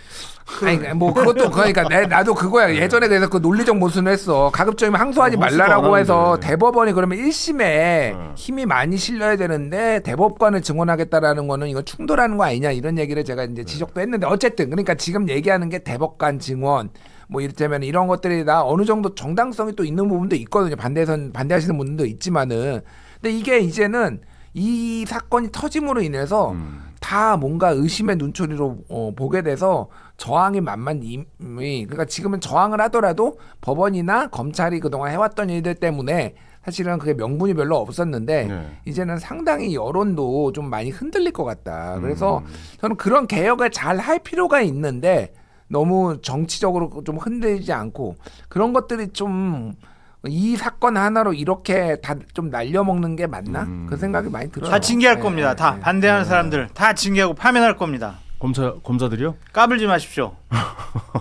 아니 뭐 그것도 그러니까 나도 그거야. 예전에 그래서 그 논리적 모순을 했어. 가급적이면 항소하지 항소도 말라라고 안 해서 하는데. 대법원이 그러면 1심에 힘이 많이 실려야 되는데 대법관을 증언하겠다라는 거는 이거 충돌하는 거 아니냐 이런 얘기를 제가 이제 지적도 했는데 어쨌든 그러니까 지금 얘기하는 게 대법관 증언 뭐 이를테면 이런 것들이 다 어느 정도 정당성이 또 있는 부분도 있거든요. 반대하시는 분들도 있지만은 근데 이게 이제는 이 사건이 터짐으로 인해서 다 뭔가 의심의 눈초리로 보게 돼서 저항이 만만히 그러니까 지금은 저항을 하더라도 법원이나 검찰이 그동안 해왔던 일들 때문에 사실은 그게 명분이 별로 없었는데 네. 이제는 상당히 여론도 좀 많이 흔들릴 것 같다. 그래서 저는 그런 개혁을 잘 할 필요가 있는데 너무 정치적으로 좀 흔들리지 않고 그런 것들이 좀 이 사건 하나로 이렇게 다 좀 날려먹는 게 맞나? 그 생각이 많이 들어요. 다 징계할 네, 겁니다. 다 네. 반대하는 사람들 다 징계하고 파면할 겁니다. 검사들이요? 까불지 마십시오.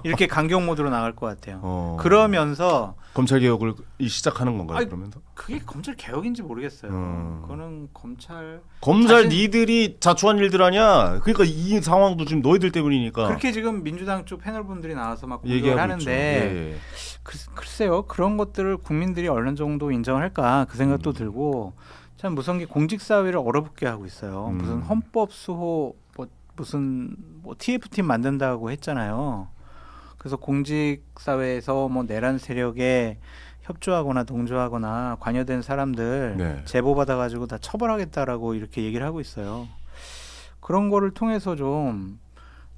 이렇게 강경 모드로 나갈 것 같아요. 그러면서 검찰 개혁을 시작하는 건가요? 아니, 그러면서 그게 검찰 개혁인지 모르겠어요. 그거는 검찰 검찰 사실- 니들이 자초한 일들 아니야. 그러니까 이 상황도 지금 너희들 때문이니까. 그렇게 지금 민주당 쪽 패널 분들이 나와서 막 공격을 얘기하고 하는데 있죠. 예. 글쎄요 그런 것들을 국민들이 어느 정도 인정할까 그 생각도 들고 참 무슨 공직 사회를 얼어붙게 하고 있어요. 무슨 헌법 수호 무슨 TF팀 만든다고 했잖아요. 그래서 공직 사회에서 뭐 내란 세력에 협조하거나 동조하거나 관여된 사람들 네. 제보 받아가지고 다 처벌하겠다라고 이렇게 얘기를 하고 있어요. 그런 거를 통해서 좀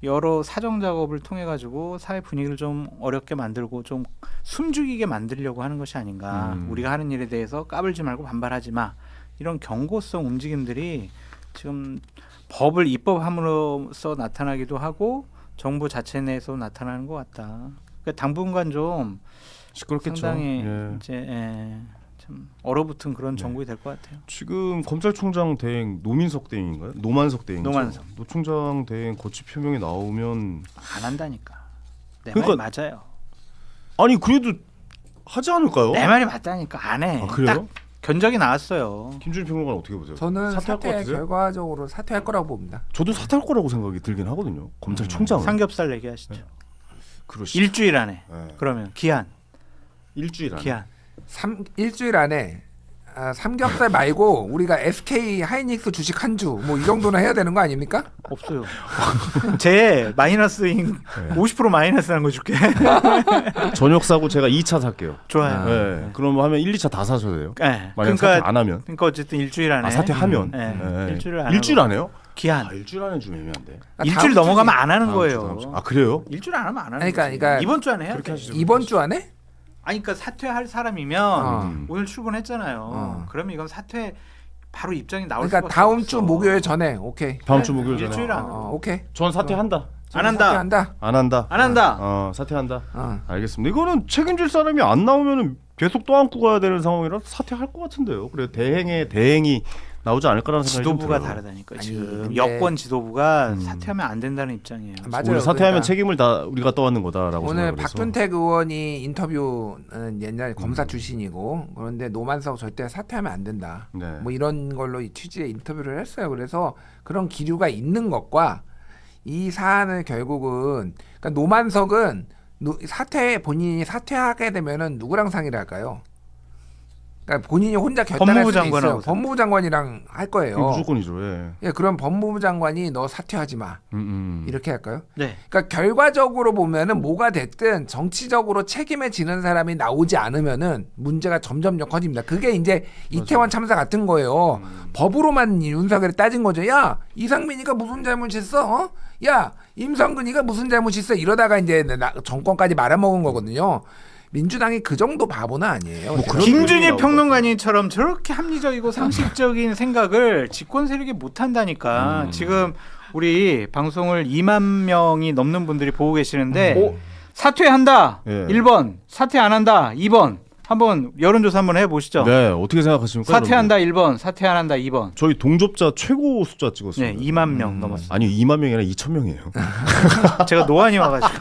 여러 사정 작업을 통해 가지고 사회 분위기를 좀 어렵게 만들고 좀 숨죽이게 만들려고 하는 것이 아닌가. 우리가 하는 일에 대해서 까불지 말고 반발하지 마. 이런 경고성 움직임들이 지금 법을 입법함으로써 나타나기도 하고 정부 자체 내에서 나타나는 것 같다. 그러니까 당분간 좀 시끄럽겠죠. 상당히 예. 이제 참 얼어붙은 그런 정국이 될 것 같아요. 지금 검찰총장 대행 노민석 대행인가요? 노만석 대행이죠. 노만석. 노 총장 대행 거취 표명이 나오면 안 한다니까. 내 그러니까- 말이 맞아요. 아니 그래도 하지 않을까요? 내 말이 맞다니까 안 해. 아, 그래요? 딱 견적이 나왔어요. 김준일 평론가는 어떻게 보세요? 저는 사퇴할 것 사퇴 같으세요? 결과적으로 사퇴할 거라고 봅니다. 저도 사퇴할 거라고 생각이 들긴 하거든요. 검찰총장은. 삼겹살 얘기하시죠. 그러시. 일주일 안에. 네. 그러면 기한. 일주일 안에. 기한. 일주일 안에 삼겹살 말고 우리가 SK 하이닉스 주식 한 주 뭐 이 정도는 해야 되는 거 아닙니까? 없어요. 제 마이너스인 네. 50% 마이너스 하는 거 줄게. 저녁 사고 제가 2차 살게요. 좋아요. 네. 그럼 하면 1, 2차 다 사셔야 돼요. 네. 만약 사퇴 안 하면. 그러니까 어쨌든 일주일 안에. 사퇴하면. 네. 네. 일주일 안 일주일 하고. 안 해요? 기한. 일주일 안에 좀 애매한데. 일주일 넘어가면 안 하는 거예요. 아 그래요? 일주일 안 하면 안 하는 그러니까- 거지. 그러니까 이번 주 안에 해야 그렇게 돼. 하시죠. 이번 주 안에? 아니 그러니까 사퇴할 사람이면 어. 오늘 출근했잖아요. 그러면 이건 사퇴 바로 입장이 나올 그러니까 수밖에 다음 없어. 주 목요일 전에 오케이. 다음 주 목요일 전에. 일주일 안 오케이. 전 사퇴한다. 안 한다. 사퇴한다. 안 한다. 안 한다. 사퇴한다. 어. 알겠습니다. 이거는 책임질 사람이 안 나오면은 계속 또 안고 가야 되는 상황이라 사퇴할 것 같은데요. 그래 대행이 나오지 않을 거라는 생각이 좀 지도부가 들어요. 다르다니까 아니, 지금 근데- 여권 지도부가 사퇴하면 안 된다는 입장이에요. 맞아요. 우리 사퇴하면 그러니까 책임을 다 우리가 떠안는 거다라고 오늘 생각을 해서. 박준택 의원이 인터뷰는 옛날 검사 출신이고 그런데 노만석 절대 사퇴하면 안 된다. 네. 뭐 이런 걸로 이 취지의 인터뷰를 했어요. 그래서 그런 기류가 있는 것과 이 사안을 결국은 그러니까 노만석은 본인이 사퇴하게 되면은 누구랑 상의를 할까요? 그러니까 본인이 혼자 결단할 법무부 수도 있어요. 장관하고 법무부 장관이랑 할 거예요. 이거 무조건이죠. 예. 예, 그럼 법무부 장관이 너 사퇴하지 마 이렇게 할까요? 네. 그러니까 결과적으로 보면은 뭐가 됐든 정치적으로 책임을 지는 사람이 나오지 않으면은 문제가 점점 커집니다. 그게 이제 이태원 참사 같은 거예요. 법으로만 윤석열이 따진 거죠. 야 이상민이가 무슨 잘못했어? 어? 야 임성근이가 무슨 잘못했어? 이러다가 이제 정권까지 말아먹은 거거든요. 민주당이 그 정도 바보는 아니에요. 뭐 제가 그런 김준일 얘기 나올 평론가님처럼 저렇게 합리적이고 상식적인 생각을 집권 세력이 못 한다니까. 지금 우리 방송을 2만 명이 넘는 분들이 보고 계시는데 오. 사퇴한다. 예. 1번. 사퇴 안 한다. 2번. 한번 여론조사 한번 해보시죠. 네, 어떻게 생각하십니까? 사퇴한다 1번. 사퇴 안 한다 2번. 저희 동접자 최고 숫자 네, 찍었습니다. 2만 명 넘었어요. 아니 2만 명이 아니라 2천 명이에요. 제가 노안이 와가지고.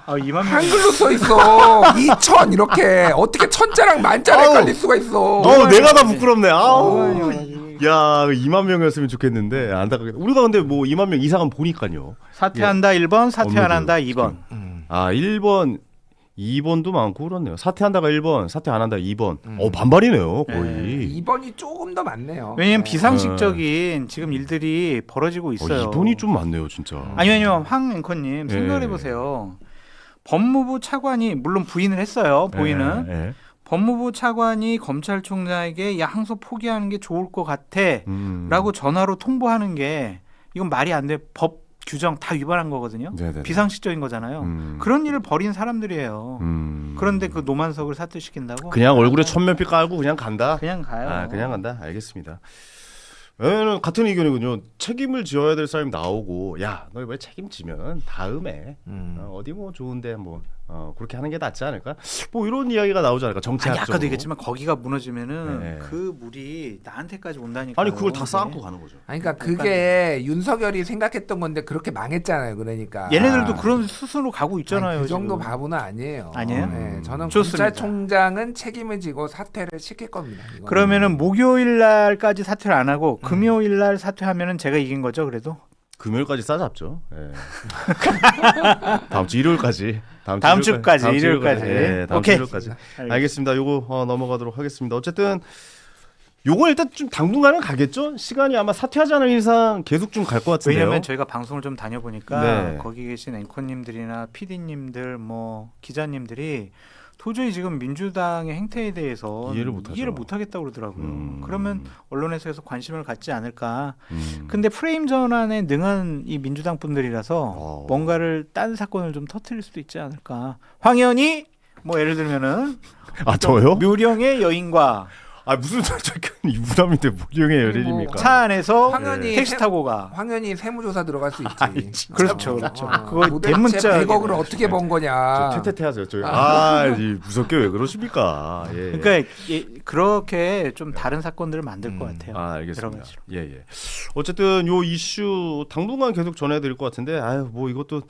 2만 명. 한글로 써 있어. 2천 이렇게 어떻게 천자랑 만자를 아우. 헷갈릴 수가 있어. 내가 다 부끄럽네. 노안이 아우. 와가지고. 야, 2만 명이었으면 좋겠는데 안타깝게 우리가 근데 뭐 2만 명 이상은 보니까요. 사퇴한다 1번. 사퇴 안 업로드. 한다 2번. 아, 1번 2번도 많고 그렇네요. 사퇴한다가 1번, 사퇴 안 한다 2번. 반발이네요, 거의. 2번이 조금 더 많네요. 왜냐면 네. 비상식적인 지금 일들이 벌어지고 있어요. 2번이 좀 많네요, 진짜. 아니 왜냐면 황 앵커님 예. 생각해 보세요. 법무부 차관이 물론 부인을 했어요. 보이는 예. 법무부 차관이 검찰총장에게 야 항소 포기하는 게 좋을 것 같아라고 전화로 통보하는 게 이건 말이 안 돼. 법 규정 다 위반한 거거든요. 네네네. 비상식적인 거잖아요. 그런 일을 벌인 사람들이에요. 그런데 그 노만석을 사퇴시킨다고? 그냥 얼굴에 천면피 깔고 그냥 간다. 그냥 가요. 아, 그냥 간다. 알겠습니다. 왜냐면 같은 의견이군요. 책임을 지어야 될 사람이 나오고, 야, 너 왜 책임지면 다음에 어디 뭐 좋은데 뭐 그렇게 하는 게 낫지 않을까? 뭐 이런 이야기가 나오지 않을까? 아니 정치학적으로. 아까도 얘기했지만 거기가 무너지면은 네. 그 물이 나한테까지 온다니까. 아니 그걸 다 쌓고 가는 거죠. 아니, 그러니까 그게 윤석열이 생각했던 건데 그렇게 망했잖아요. 그러니까. 얘네들도 그런 수순으로 가고 있잖아요. 아니, 그 정도 지금. 바보는 아니에요. 아니에요? 네, 저는 좋습니다. 검찰총장은 책임을 지고 사퇴를 시킬 겁니다. 이거는. 그러면은 목요일 날까지 사퇴를 안 하고 금요일 날 사퇴하면은 제가 이긴 거죠, 그래도? 금요일까지 싸잡죠. 예. 다음 주 일요일까지. 다음 주까지, 일요일까지. 예, 다음 주 오케이. 일요일까지. 알겠습니다. 요거 넘어가도록 하겠습니다. 어쨌든 요거 일단 좀 당분간은 가겠죠. 시간이 아마 사퇴하지 않은 이상 계속 좀 갈 것 같은데요. 왜냐면 저희가 방송을 좀 다녀보니까 네. 거기 계신 앵커님들이나 PD님들 뭐 기자님들이 도저히 지금 민주당의 행태에 대해서 이해를 못하죠. 못하겠다고 그러더라고요. 그러면 언론에서 계속 관심을 갖지 않을까. 음. 근데 프레임 전환에 능한 이 민주당 분들이라서 어. 뭔가를 딴 사건을 좀 터뜨릴 수도 있지 않을까. 황 의원이 뭐 예를 들면은 아 저요? 묘령의 여인과 아 무슨 유부남인데 무령의 열일입니까? 차 안에서 황현이 택시 타고 가. 황현이 세무조사 들어갈 수 있지. 그렇죠, 그렇죠. 그거 도대체 대문자 100억을 어떻게 번 거냐. 퇴퇴퇴 하세요. 무섭게 왜 그러십니까? 예. 그러니까 그렇게 좀 다른 사건들을 만들 것 같아요. 아, 여러 알겠습니다. 가지로. 예, 예. 어쨌든 요 이슈 당분간 계속 전해드릴 것 같은데, 아유, 뭐 이것도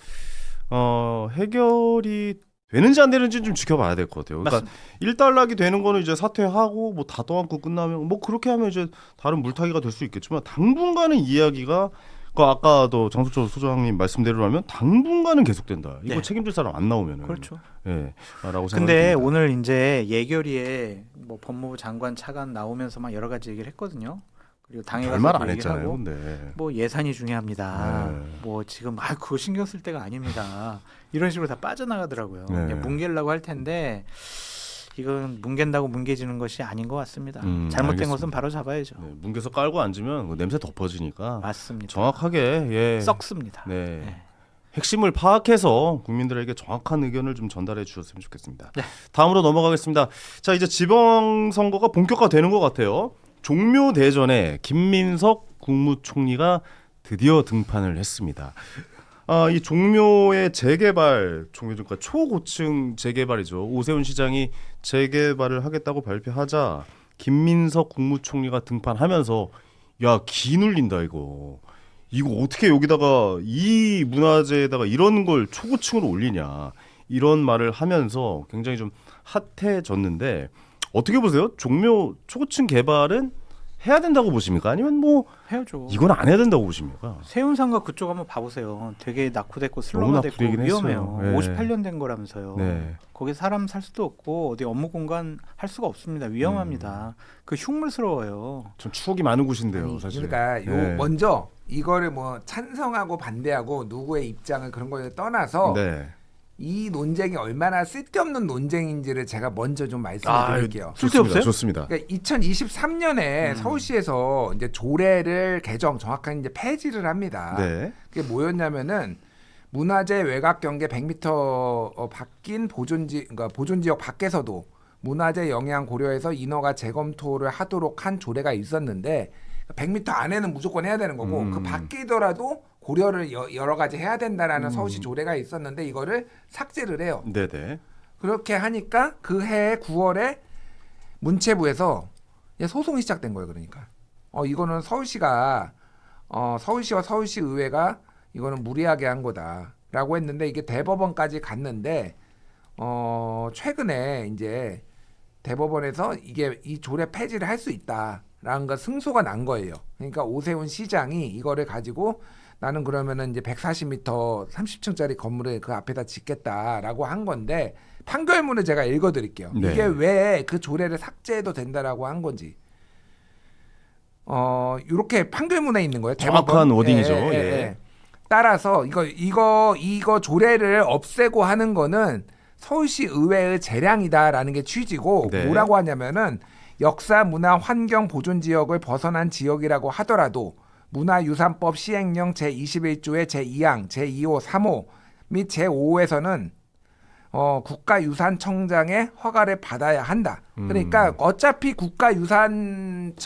해결이 되는지 안 되는지 좀 지켜봐야 될 것 같아요. 그러니까 일단락이 되는 거는 이제 사퇴하고 뭐 다 떠안고 끝나면 뭐 그렇게 하면 이제 다른 물타기가 될 수 있겠지만 당분간은 이야기가 그 아까도 장석철 소장님 말씀대로라면 당분간은 계속된다. 이거 네. 책임질 사람 안 나오면은. 그렇죠. 예. 라고 근데 생각합니다. 오늘 이제 예결위에 뭐 법무부 장관 차관 나오면서 막 여러 가지 얘기를 했거든요. 그리고 당에 별말 가서 안 얘기를 했잖아요. 하고 근데. 뭐 예산이 중요합니다. 네. 뭐 지금 그거 신경 쓸 때가 아닙니다. 이런 식으로 다 빠져나가더라고요. 네. 그냥 뭉개려고 할 텐데 이건 뭉갠다고 뭉개지는 것이 아닌 것 같습니다. 잘못된 알겠습니다. 것은 바로 잡아야죠. 네, 뭉개서 깔고 앉으면 그 냄새 덮어지니까 맞습니다. 정확하게 예. 썩습니다. 네. 네. 핵심을 파악해서 국민들에게 정확한 의견을 좀 전달해 주셨으면 좋겠습니다. 네. 다음으로 넘어가겠습니다. 자, 이제 지방선거가 본격화되는 것 같아요. 종묘 대전에 김민석 국무총리가 드디어 등판을 했습니다. 이 종묘의 재개발, 종묘니까 초고층 재개발이죠. 오세훈 시장이 재개발을 하겠다고 발표하자 김민석 국무총리가 등판하면서 야, 기 눌린다 이거. 이거 어떻게 여기다가 이 문화재에다가 이런 걸 초고층으로 올리냐 이런 말을 하면서 굉장히 좀 핫해졌는데 어떻게 보세요? 종묘 초고층 개발은 해야 된다고 보십니까? 아니면 뭐 해야죠. 이건 안 해야 된다고 보십니까? 세운상가 그쪽 한번 봐보세요. 되게 낙후됐고 너무 슬럼화됐고 낙후되긴 위험해요. 했어요. 네. 58년 된 거라면서요. 네. 거기 사람 살 수도 없고 어디 업무 공간 할 수가 없습니다. 위험합니다. 그 흉물스러워요. 좀 추억이 많은 곳인데요, 아니, 사실. 그러니까 요 네. 먼저 이거를 뭐 찬성하고 반대하고 누구의 입장을 그런 거에 떠나서 네. 이 논쟁이 얼마나 쓸데없는 논쟁인지를 제가 먼저 좀 말씀드릴게요. 쓸데없어요? 좋습니다. 그러니까 2023년에 서울시에서 이제 조례를 개정, 정확하게 이제 폐지를 합니다. 네. 그게 뭐였냐면은 문화재 외곽 경계 100m 바뀐 그러니까 보존지역 밖에서도 문화재 영향 고려해서 인허가 재검토를 하도록 한 조례가 있었는데 100m 안에는 무조건 해야 되는 거고 그 밖이더라도 고려를 여러 가지 해야 된다라는 서울시 조례가 있었는데 이거를 삭제를 해요. 네네. 그렇게 하니까 그 해 9월에 문체부에서 소송이 시작된 거예요. 그러니까 이거는 서울시가 서울시와 서울시 의회가 이거는 무리하게 한 거다라고 했는데 이게 대법원까지 갔는데 최근에 이제 대법원에서 이게 이 조례 폐지를 할 수 있다라는 거 승소가 난 거예요. 그러니까 오세훈 시장이 이거를 가지고 나는 그러면은 이제 140m 30층짜리 건물을 그 앞에다 짓겠다라고 한 건데 판결문을 제가 읽어드릴게요. 네. 이게 왜 그 조례를 삭제해도 된다라고 한 건지. 이렇게 판결문에 있는 거예요. 정확한 대법원. 워딩이죠. 예. 따라서 이거 조례를 없애고 하는 거는 서울시 의회의 재량이다라는 게 취지고 네. 뭐라고 하냐면은 역사, 문화, 환경 보존 지역을 벗어난 지역이라고 하더라도 문화유산법 시행령 제21조의 제2항, 제2호, 3호 및 제5호에서는 국가유산청장의 허가를 받아야 한다. 그러니까 어차피 국가유산청의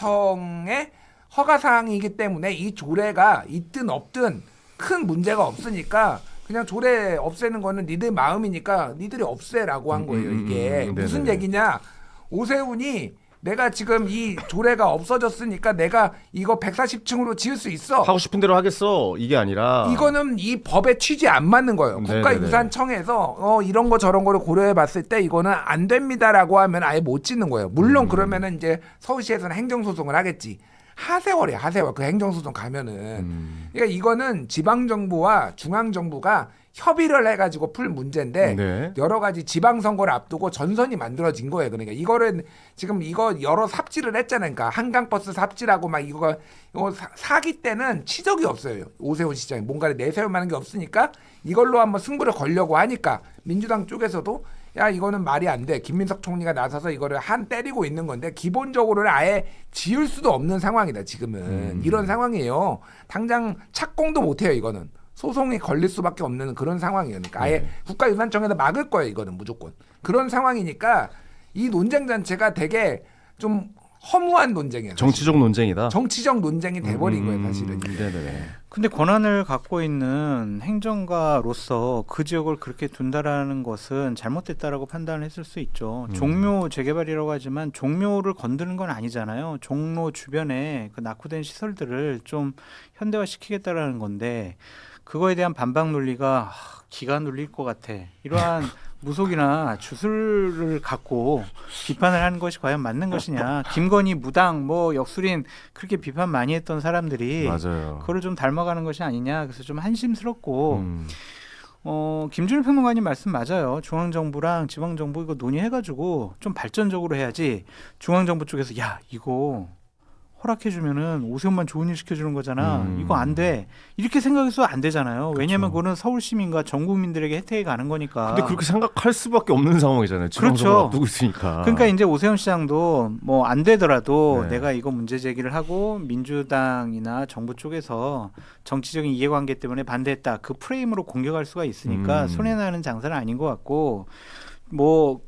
허가사항이기 때문에 이 조례가 있든 없든 큰 문제가 없으니까 그냥 조례 없애는 거는 니들 마음이니까 니들이 없애라고 한 거예요. 이게 무슨 네네. 얘기냐. 오세훈이 내가 지금 이 조례가 없어졌으니까 내가 이거 140층으로 지을 수 있어. 하고 싶은 대로 하겠어. 이게 아니라 이거는 이 법의 취지에 안 맞는 거예요. 네네네. 국가유산청에서 이런 거 저런 거를 고려해 봤을 때 이거는 안 됩니다라고 하면 아예 못 짓는 거예요. 물론 그러면은 이제 서울시에서는 행정소송을 하겠지. 하세월이야, 하세월. 그 행정소송 가면은. 그러니까 이거는 지방정부와 중앙정부가 협의를 해가지고 풀 문제인데 네. 여러 가지 지방선거를 앞두고 전선이 만들어진 거예요. 그러니까 이거를 지금 이거 여러 삽질을 했잖아요. 그러니까 한강버스 삽질하고 막 이거 사기 때는 치적이 없어요. 오세훈 시장이 뭔가를 내세울 만한 게 없으니까 이걸로 한번 승부를 걸려고 하니까 민주당 쪽에서도 야 이거는 말이 안 돼. 김민석 총리가 나서서 이거를 한 때리고 있는 건데 기본적으로는 아예 지을 수도 없는 상황이다. 지금은 이런 상황이에요. 당장 착공도 못해요. 이거는 소송이 걸릴 수밖에 없는 그런 상황이에요. 그러니까 아예 국가유산청에서 막을 거예요. 이거는 무조건 그런 상황이니까 이 논쟁 자체가 되게 좀 허무한 논쟁이에요. 정치적 논쟁이다. 정치적 논쟁이 돼버린 거예요. 사실은. 네네. 근데 권한을 갖고 있는 행정가로서 그 지역을 그렇게 둔다라는 것은 잘못됐다라고 판단을 했을 수 있죠. 종묘 재개발이라고 하지만 종묘를 건드는 건 아니잖아요. 종로 주변에 그 낙후된 시설들을 좀 현대화시키겠다라는 건데 그거에 대한 반박 논리가 기가 눌릴 것 같아. 이러한 무속이나 주술을 갖고 비판을 하는 것이 과연 맞는 것이냐. 김건희 무당 뭐 역술인 그렇게 비판 많이 했던 사람들이 맞아요. 그거를 좀 닮아가는 것이 아니냐. 그래서 좀 한심스럽고 김준일 평론가님 말씀 맞아요. 중앙정부랑 지방정부 이거 논의해가지고 좀 발전적으로 해야지. 중앙정부 쪽에서 야 이거 허락해주면은 오세훈만 좋은 일 시켜주는 거잖아. 이거 안 돼. 이렇게 생각해서 안 되잖아요. 왜냐하면 그거는 서울 시민과 전 국민들에게 혜택이 가는 거니까. 근데 그렇게 생각할 수밖에 없는 상황이잖아요. 지방선거 그렇죠. 앞두고 있으니까. 그러니까 이제 오세훈 시장도 뭐 안 되더라도 네. 내가 이거 문제 제기를 하고 민주당이나 정부 쪽에서 정치적인 이해관계 때문에 반대했다. 그 프레임으로 공격할 수가 있으니까 손해나는 장사는 아닌 것 같고 뭐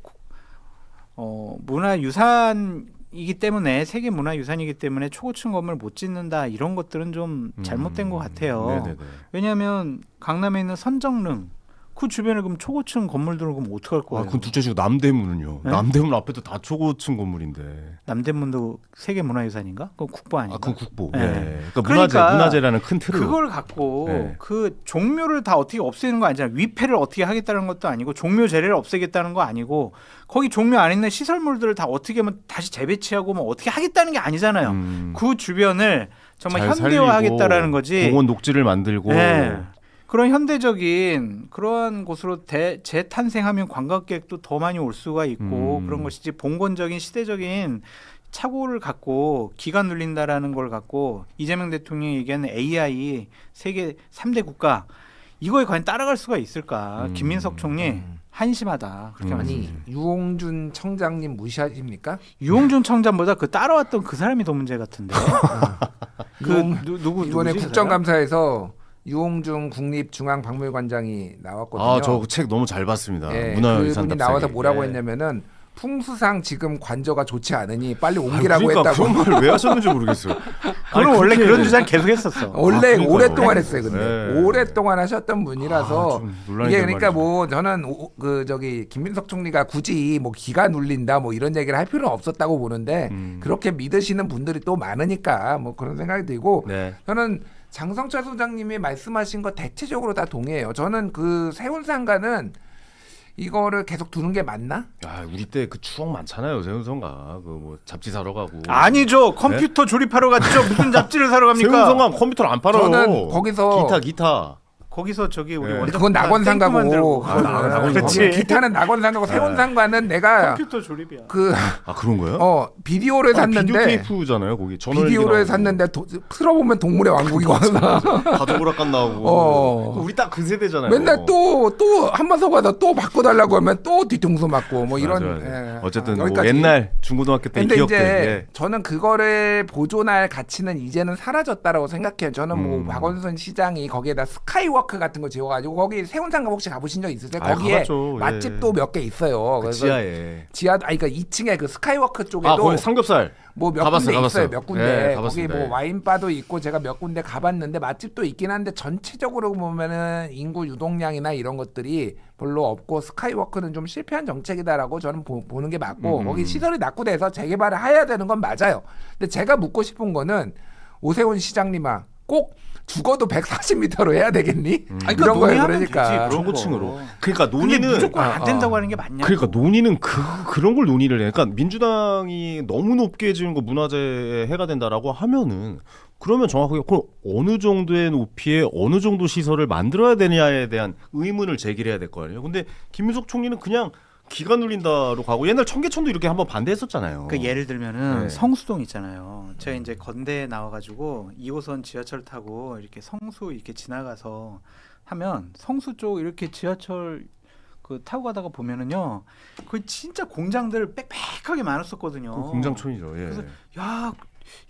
문화유산 이기 때문에 세계 문화유산이기 때문에 초고층 건물 못 짓는다 이런 것들은 좀 잘못된 것 같아요. 네네네. 왜냐하면 강남에 있는 선정릉 그 주변에 그럼 초고층 건물들은 그럼 어떡할 거예요? 그건 둘째치고 남대문은요. 네? 남대문 앞에도 다 초고층 건물인데. 남대문도 세계 문화유산인가? 그거 국보 아닌가? 그건 국보. 네. 네. 그러니까 문화재라는 큰 틀로. 그걸 갖고 네. 그 종묘를 다 어떻게 없애는 거 아니잖아요. 위패를 어떻게 하겠다는 것도 아니고 종묘 재래를 없애겠다는 거 아니고 거기 종묘 안에 있는 시설물들을 다 어떻게 하면 다시 재배치하고 뭐 어떻게 하겠다는 게 아니잖아요. 그 주변을 정말 잘 현대화하겠다는 살리고, 거지. 공원 녹지를 만들고. 네. 그런 현대적인 그러한 곳으로 재탄생하면 관광객도 더 많이 올 수가 있고 그런 것이지 봉건적인 시대적인 착오를 갖고 기가 눌린다라는 걸 갖고 이재명 대통령이 얘기하는 AI 세계 3대 국가 이거에 과연 따라갈 수가 있을까? 김민석 총리 한심하다 그렇게 아니 말씀드립니다. 유홍준 청장님 무시하십니까? 유홍준 청장보다 그 따라왔던 그 사람이 더 문제 같은데. 누구 이번에 누구지, 그 국정감사에서 유홍준 국립중앙박물관장이 나왔거든요. 저 책 너무 잘 봤습니다. 예, 문화유산 그분이 나와서 뭐라고 했냐면은 풍수상 지금 관저가 좋지 않으니 빨리 옮기라고 그러니까 했다고. 그런 말을 왜 하셨는지 모르겠어요. 그럼 아니, 원래 그렇게- 그런 주장 계속 했었어. 원래 그러니까요. 오랫동안 했어요. 근데 네. 오랫동안 하셨던 분이라서 좀 논란이 이게 될 그러니까 말이죠. 뭐 저는 김민석 총리가 굳이 뭐 기가 눌린다 뭐 이런 얘기를 할 필요는 없었다고 보는데 그렇게 믿으시는 분들이 또 많으니까 뭐 그런 생각이 들고 네. 저는 장성철 소장님이 말씀하신 거 대체적으로 다 동의해요. 저는 그 세운상가는 이거를 계속 두는 게 맞나? 야, 우리 때 그 추억 많잖아요. 세운성가 그 뭐 잡지 사러 가고. 아니죠. 컴퓨터 조립하러 갔죠. 무슨 잡지를 사러 갑니까? 세운성가 컴퓨터를 안 팔아요. 저는 거기서 기타. 거기서 저기 우리 네. 원작 그건 낙원상가고 그렇지. 기타는 낙원상가고 세운상가는 내가 컴퓨터 조립이야. 아 그런 거예요? 비디오를 샀는데 비디오 테이프잖아요. 거기 비디오를 샀는데 틀어보면 동물의 왕국이고 항상 가족오락관 나오고. 우리 딱 그 세대잖아요. 맨날 또 한 번 더 가서 또 바꿔달라고 하면 또 뒤통수 맞고 뭐 이런. 맞아요. 예. 어쨌든 뭐 여기까지. 옛날 중고등학교 때 근데 기억들. 이제 예. 저는 그거를 보존할 가치는 이제는 사라졌다라고 생각해요. 저는 뭐 박원순 시장이 거기에다 스카이워크 같은 거 지어가지고 거기 세운상가 혹시 가보신 적 있으세요? 아, 거기에 가봤죠. 예. 맛집도 몇 개 있어요. 그 그래서 지하에. 그러니까 2층에 그 스카이워크 쪽에도 아 거기 삼겹살. 뭐 몇 가봤어요, 군데 가봤어요. 있어요. 몇 군데. 네, 거기 가봤습니다. 뭐 예. 와인바도 있고 제가 몇 군데 가봤는데 맛집도 있긴 한데 전체적으로 보면은 인구 유동량이나 이런 것들이 별로 없고 스카이워크는 좀 실패한 정책이다라고 저는 보는 게 맞고 거기 시설이 낙후돼서 재개발을 해야 되는 건 맞아요. 근데 제가 묻고 싶은 거는 오세훈 시장님아 꼭 죽어도 140m로 해야 되겠니? 이런 거예요. 그러니까 중고층으로. 그러니까 근데 논의는 무조건 안 된다고 하는 게 맞냐? 그러니까 논의는 그런 걸 논의를 해. 그러니까 민주당이 너무 높게 지은 거 문화재에 해가 된다라고 하면은 그러면 정확하게 그럼 어느 정도의 높이에 어느 정도 시설을 만들어야 되냐에 대한 의문을 제기를 해야 될 거 아니에요. 근데 김민석 총리는 그냥 기가 눌린다로 가고 옛날 청계천도 이렇게 한번 반대했었잖아요. 그 예를 들면은 네. 성수동 있잖아요. 제가 이제 건대에 나와가지고 2호선 지하철 타고 이렇게 성수 이렇게 지나가서 하면 성수 쪽 이렇게 지하철 그 타고 가다가 보면은요, 그 진짜 공장들 빽빽하게 많았었거든요. 그 공장촌이죠. 예. 그래서 야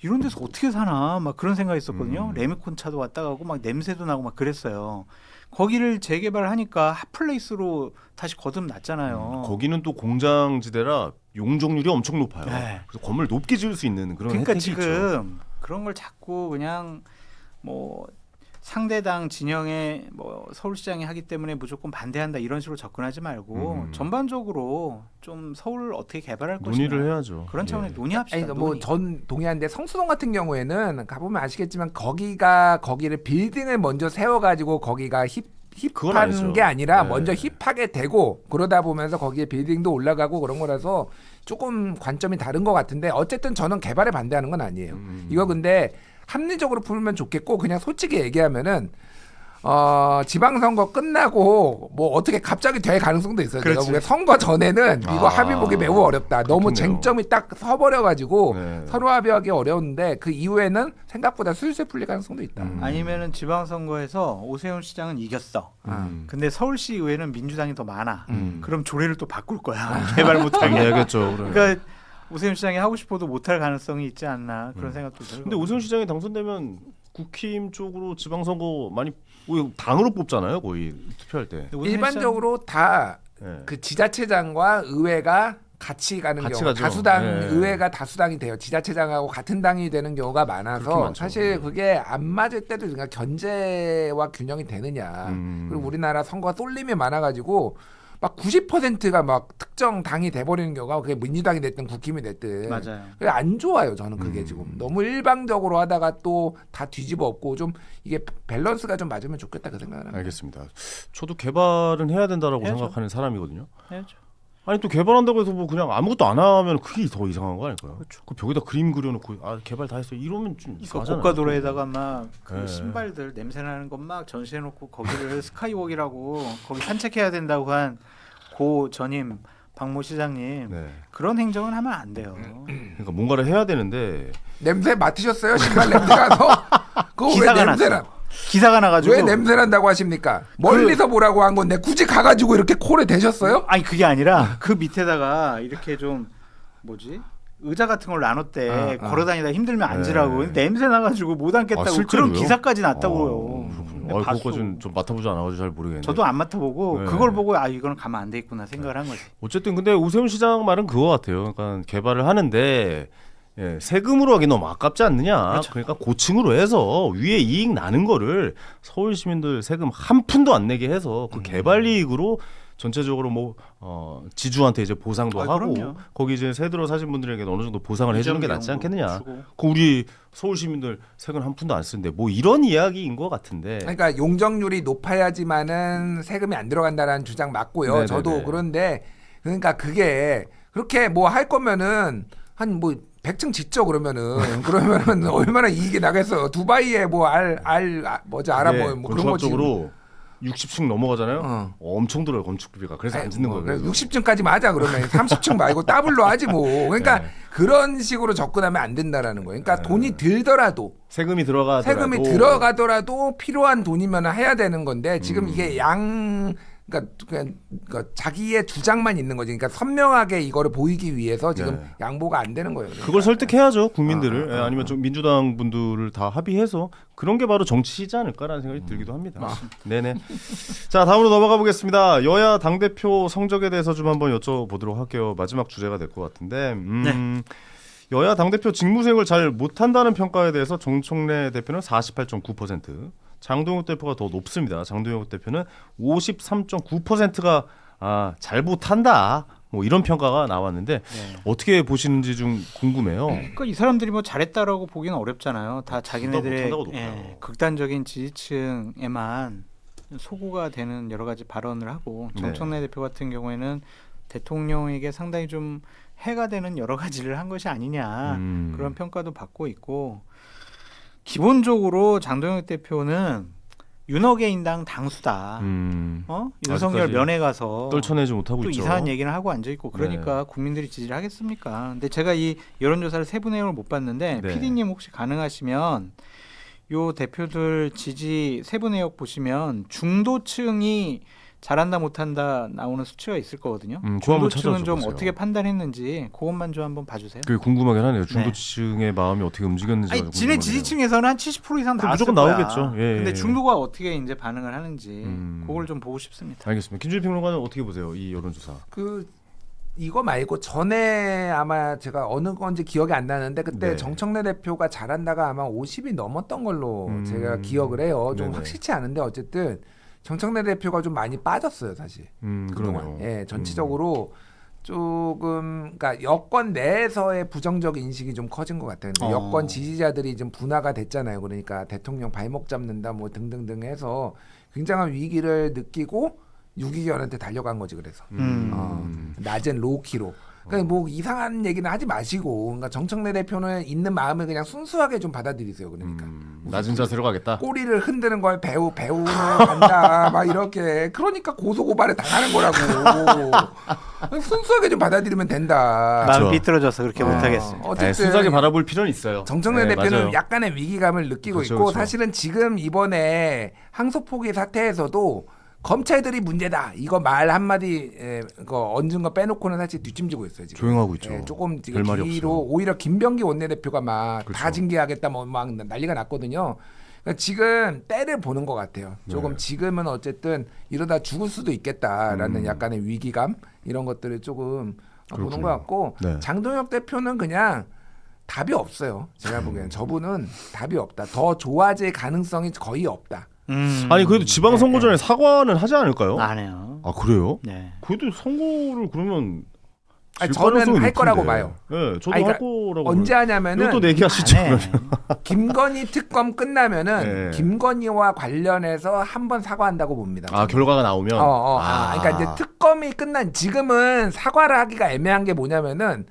이런 데서 어떻게 사나 막 그런 생각이 있었거든요. 레미콘 차도 왔다 가고 막 냄새도 나고 막 그랬어요. 거기를 재개발하니까 핫플레이스로 다시 거듭났잖아요. 거기는 또 공장지대라 용적률이 엄청 높아요. 네. 그래서 건물 높게 지을 수 있는 그런 그러니까 혜택이 지금 있죠. 그런 걸 자꾸 그냥 뭐 상대당 진영의 뭐 서울시장이 하기 때문에 무조건 반대한다 이런 식으로 접근하지 말고 전반적으로 좀 서울을 어떻게 개발할 것이냐 논의를 해야죠. 그런 차원의 예. 논의합시다. 아니, 뭐전 동의하는데 성수동 같은 경우에는 가보면 아시겠지만 거기를 빌딩을 먼저 세워가지고 거기가 그건 힙한 아니죠. 게 아니라 네. 먼저 힙하게 되고 그러다 보면서 거기에 빌딩도 올라가고 그런 거라서 조금 관점이 다른 것 같은데 어쨌든 저는 개발에 반대하는 건 아니에요. 이거 근데 합리적으로 풀면 좋겠고 그냥 솔직히 얘기하면은 지방선거 끝나고 뭐 어떻게 갑자기 될 가능성도 있어요. 제가 보기에 선거 전에는 이거 합의 보기 매우 어렵다. 너무 그렇겠네요. 쟁점이 딱 서버려가지고 네. 서로 합의하기 어려운데 그 이후에는 생각보다 술술 풀릴 가능성도 있다. 아니면은 지방선거에서 오세훈 시장은 이겼어. 근데 서울시 의회는 민주당이 더 많아. 그럼 조례를 또 바꿀 거야. 개발 못하게. 당연하겠죠. 그러니까 오세훈 시장이 하고 싶어도 못할 가능성이 있지 않나 그런 생각도 들고. 근데 오세훈 시장이 당선되면 국힘 쪽으로 지방선거 많이 당으로 뽑잖아요. 거의 투표할 때. 일반적으로 다 예. 그 지자체장과 의회가 같이 가는 같이 경우 가죠. 다수당 네. 의회가 다수당이 돼요. 지자체장하고 같은 당이 되는 경우가 그렇게 많아서 많죠. 사실 그게 안 맞을 때도 그러니까 견제와 균형이 되느냐. 그리고 우리나라 선거가 쏠림이 많아가지고 막 90%가 막 특정 당이 돼버리는 경우가 그게 민주당이 됐든 국힘이 됐든 맞아요. 그게 안 좋아요. 저는 그게 지금 너무 일방적으로 하다가 또 다 뒤집어 엎고 좀 이게 밸런스가 좀 맞으면 좋겠다 그 생각을 합니다. 알겠습니다. 저도 개발은 해야 된다라고 해야죠. 생각하는 사람이거든요. 해야죠. 아니 또 개발한다고 해서 뭐 그냥 아무것도 안 하면 그게 더 이상한 거 아닐까요? 그렇죠. 그 벽에다 그림 그려놓고 개발 다 했어 이러면 좀 그 이상하잖아요. 고가도로에다가 막 그 네. 신발들 냄새 나는 것 막 전시해놓고 거기를 스카이워크라고 거기 산책해야 된다고 한 고 전임 박모 시장님 네. 그런 행정은 하면 안 돼요. 그러니까 뭔가를 해야 되는데 냄새 맡으셨어요? 신발 냄새 나서? 그거 왜 기사가 냄새 났어. 나? 기사가 나가지고 왜 냄새 난다고 하십니까? 멀리서 보라고 한 건데 굳이 가가지고 이렇게 콜에 대셨어요? 아니 그게 아니라 그 밑에다가 이렇게 좀 뭐지? 의자 같은 걸 나눴대. 걸어다니다 힘들면 앉으라고. 네. 근데 냄새 나가지고 못 앉겠다고 실제로요? 그런 기사까지 났다고요. 그렇군요. 근데 봤어. 그거 좀 맡아보지 않아가지고 잘 모르겠네. 저도 안 맡아보고 네. 그걸 보고 아 이거는 가면 안 되겠구나 생각을 한 거지. 어쨌든 근데 오세훈 시장 말은 그거 같아요. 그러니까 개발을 하는데 예, 세금으로 하기 너무 아깝지 않느냐. 그렇죠. 그러니까 고층으로 해서 위에 이익 나는 거를 서울 시민들 세금 한 푼도 안 내게 해서 그 개발 이익으로 전체적으로 뭐 지주한테 이제 보상도 아, 하고 그럼요. 거기 이제 새 들어 사신 분들에게 어느 정도 보상을 해주는 게 낫지 않겠느냐. 주고. 그 우리 서울 시민들 세금 한 푼도 안 쓰는데 뭐 이런 이야기인 것 같은데. 그러니까 용적률이 높아야지만은 세금이 안 들어간다라는 주장 맞고요. 네네네. 저도 그런데 그러니까 그게 그렇게 뭐 할 거면은 한 뭐 100층 짓죠 그러면은 얼마나 이익이 나겠어. 두바이에 뭐 뭐지 아랍어 뭐 그런 거 지금. 건축학적으로 60층 넘어가잖아요. 어. 엄청 들어요 건축비가. 그래서 안 짓는 거예요. 그래서. 60층까지만 하자 그러면 30층 말고 더블로 하지 뭐. 그러니까 네. 그런 식으로 접근하면 안 된다라는 거예요. 그러니까 돈이 들더라도 세금이 들어가더라도 세금이 들어가더라도 필요한 돈이면 해야 되는 건데 지금 이게 그러니까 자기의 주장만 있는 거지. 그러니까 선명하게 이거를 보이기 위해서 지금 네. 양보가 안 되는 거예요. 그러니까. 그걸 설득해야죠 국민들을. 예, 아니면 좀 민주당 분들을 다 합의해서 그런 게 바로 정치이지 않을까라는 생각이 들기도 합니다. 네네. 자 다음으로 넘어가 보겠습니다. 여야 당 대표 성적에 대해서 좀 한번 여쭤보도록 할게요. 마지막 주제가 될 것 같은데. 네. 여야 당 대표 직무수행을 잘 못한다는 평가에 대해서 정청래 대표는 48.9%, 장동혁 대표가 더 높습니다. 장동혁 대표는 53.9%가 잘 못한다. 뭐 이런 평가가 나왔는데 어떻게 보시는지 좀 궁금해요. 그러니까 이 사람들이 뭐 잘했다라고 보기는 어렵잖아요. 다 자기네들의 못한다고 높아요. 극단적인 지지층에만 소구가 되는 여러 가지 발언을 하고 네. 정청래 대표 같은 경우에는 대통령에게 상당히 좀 해가 되는 여러 가지를 한 것이 아니냐 그런 평가도 받고 있고 기본적으로 장동혁 대표는 윤호개인당 당수다. 윤석열 아직까지 면회 가서 떨쳐내지 못하고 또 있죠. 이상한 얘기는 하고 앉아 있고 그러니까 국민들이 지지를 하겠습니까? 근데 제가 이 여론조사를 세부 내용을 못 봤는데 네. PD님 혹시 가능하시면 요 대표들 지지 세부 내용 보시면 중도층이 잘한다 못한다 나오는 수치가 있을 거거든요. 그거 한번 중도층은 좀 찾아보세요. 어떻게 판단했는지 그것만 좀 한번 봐주세요. 그게 궁금하긴 하네요. 중도층의 마음이 어떻게 움직였는지. 아니, 지네 지지층에서는 한 70% 이상 그 나왔을 무조건 거야. 나오겠죠. 예, 근데 예. 중도가 어떻게 이제 반응을 하는지 그걸 좀 보고 싶습니다. 알겠습니다. 김준일 평론가는 어떻게 보세요? 이 여론조사. 이거 말고 전에 아마 제가 어느 건지 기억이 안 나는데 그때 네. 정청래 대표가 잘한다가 아마 50이 넘었던 걸로 제가 기억을 해요. 좀 네네. 확실치 않은데 어쨌든 정청래 대표가 좀 많이 빠졌어요, 사실. 그동안. 그러네요. 예, 전체적으로 조금 그러니까 여권 내에서의 부정적 인식이 좀 커진 것 같아요. 근데 여권 지지자들이 좀 분화가 됐잖아요. 그러니까 대통령 발목 잡는다 뭐 등등등 해서 굉장한 위기를 느끼고 유기견한테 달려간 거지 그래서 낮은 로우키로. 그러니까 뭐 이상한 얘기는 하지 마시고 그러니까 정청래 대표는 있는 마음을 그냥 순수하게 좀 받아들이세요. 그러니까 낮은 자세로 가겠다. 꼬리를 흔드는 걸 배우는 간다 막 이렇게 그러니까 고소고발에 당하는 거라고 순수하게 좀 받아들이면 된다. 마음 삐뚤어져서 그렇게 못하겠어요. 어쨌든 순수하게 바라볼 필요는 있어요. 정청래 네, 대표는 맞아요. 약간의 위기감을 느끼고 그렇죠, 있고 그렇죠. 사실은 지금 이번에 항소포기 사태에서도 검찰들이 문제다 이거 말 한마디 얹은 거 빼놓고는 사실 뒷짐지고 있어요 지금. 조용하고 있죠. 조금 지금 별 말이 뒤로 없어요. 오히려 김병기 원내대표가 막 다 그렇죠. 징계하겠다 뭐 막 난리가 났거든요. 그러니까 지금 때를 보는 것 같아요. 조금 네. 지금은 어쨌든 이러다 죽을 수도 있겠다라는 약간의 위기감 이런 것들을 조금 보는 그렇군요. 것 같고 네. 장동혁 대표는 그냥 답이 없어요. 제가 보기에는 저분은 답이 없다. 더 좋아질 가능성이 거의 없다. 아니 그래도 지방선거 전에 사과는 하지 않을까요? 안 해요. 아 그래요? 네. 그래도 선거를 그러면 아니, 질 저는 가능성이 할 거라고 높은데. 봐요. 네, 저도 아니, 할 그러니까 거라고. 언제 하냐면은 이것도 내기하시죠. 안 해. 김건희 특검 끝나면은 네. 김건희와 관련해서 한번 사과한다고 봅니다. 아 결과가 나오면. 그러니까 이제 특검이 끝난 지금은 사과를 하기가 애매한 게 뭐냐면은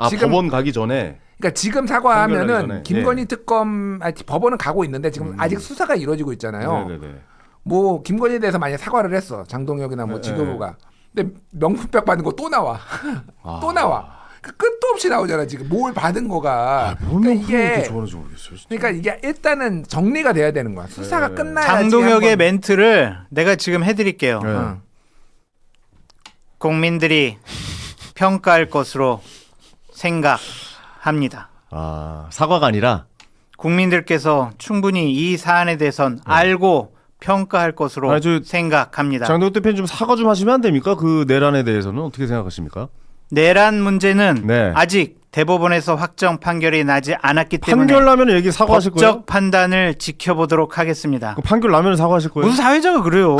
지금 법원 가기 전에. 그러니까 지금 판결 나기 사과하면은 전에. 김건희 특검 법원은 가고 있는데 지금 아직 수사가 이루어지고 있잖아요. 네네네. 뭐 김건희에 대해서 만약 사과를 했어 장동혁이나 뭐 네, 지도부가 근데 명품백 받은 거 또 나와 또 나와 그 끝도 없이 나오잖아 지금 뭘 받은 거가 뭔 그러니까 이게 이게 좋아하는지 모르겠어요. 진짜. 그러니까 이게 일단은 정리가 돼야 되는 거야 수사가 네. 끝나야지 장동혁의 한번- 멘트를 내가 지금 해드릴게요. 네. 어. 국민들이 평가할 것으로 생각합니다. 사과가 아니라. 국민들께서 충분히 이 사안에 대해선 알고 평가할 것으로 아니, 저 생각합니다. 장동혁 대표님 좀 사과 좀 하시면 안 됩니까? 그 내란에 대해서는 어떻게 생각하십니까? 내란 문제는 네. 아직 대법원에서 확정 판결이 나지 않았기 때문에 판결 나면 얘기 사과하실 거예요? 법적 판단을 지켜보도록 하겠습니다. 그 판결 나면 사과하실 거예요? 무슨 사회자가 그래요?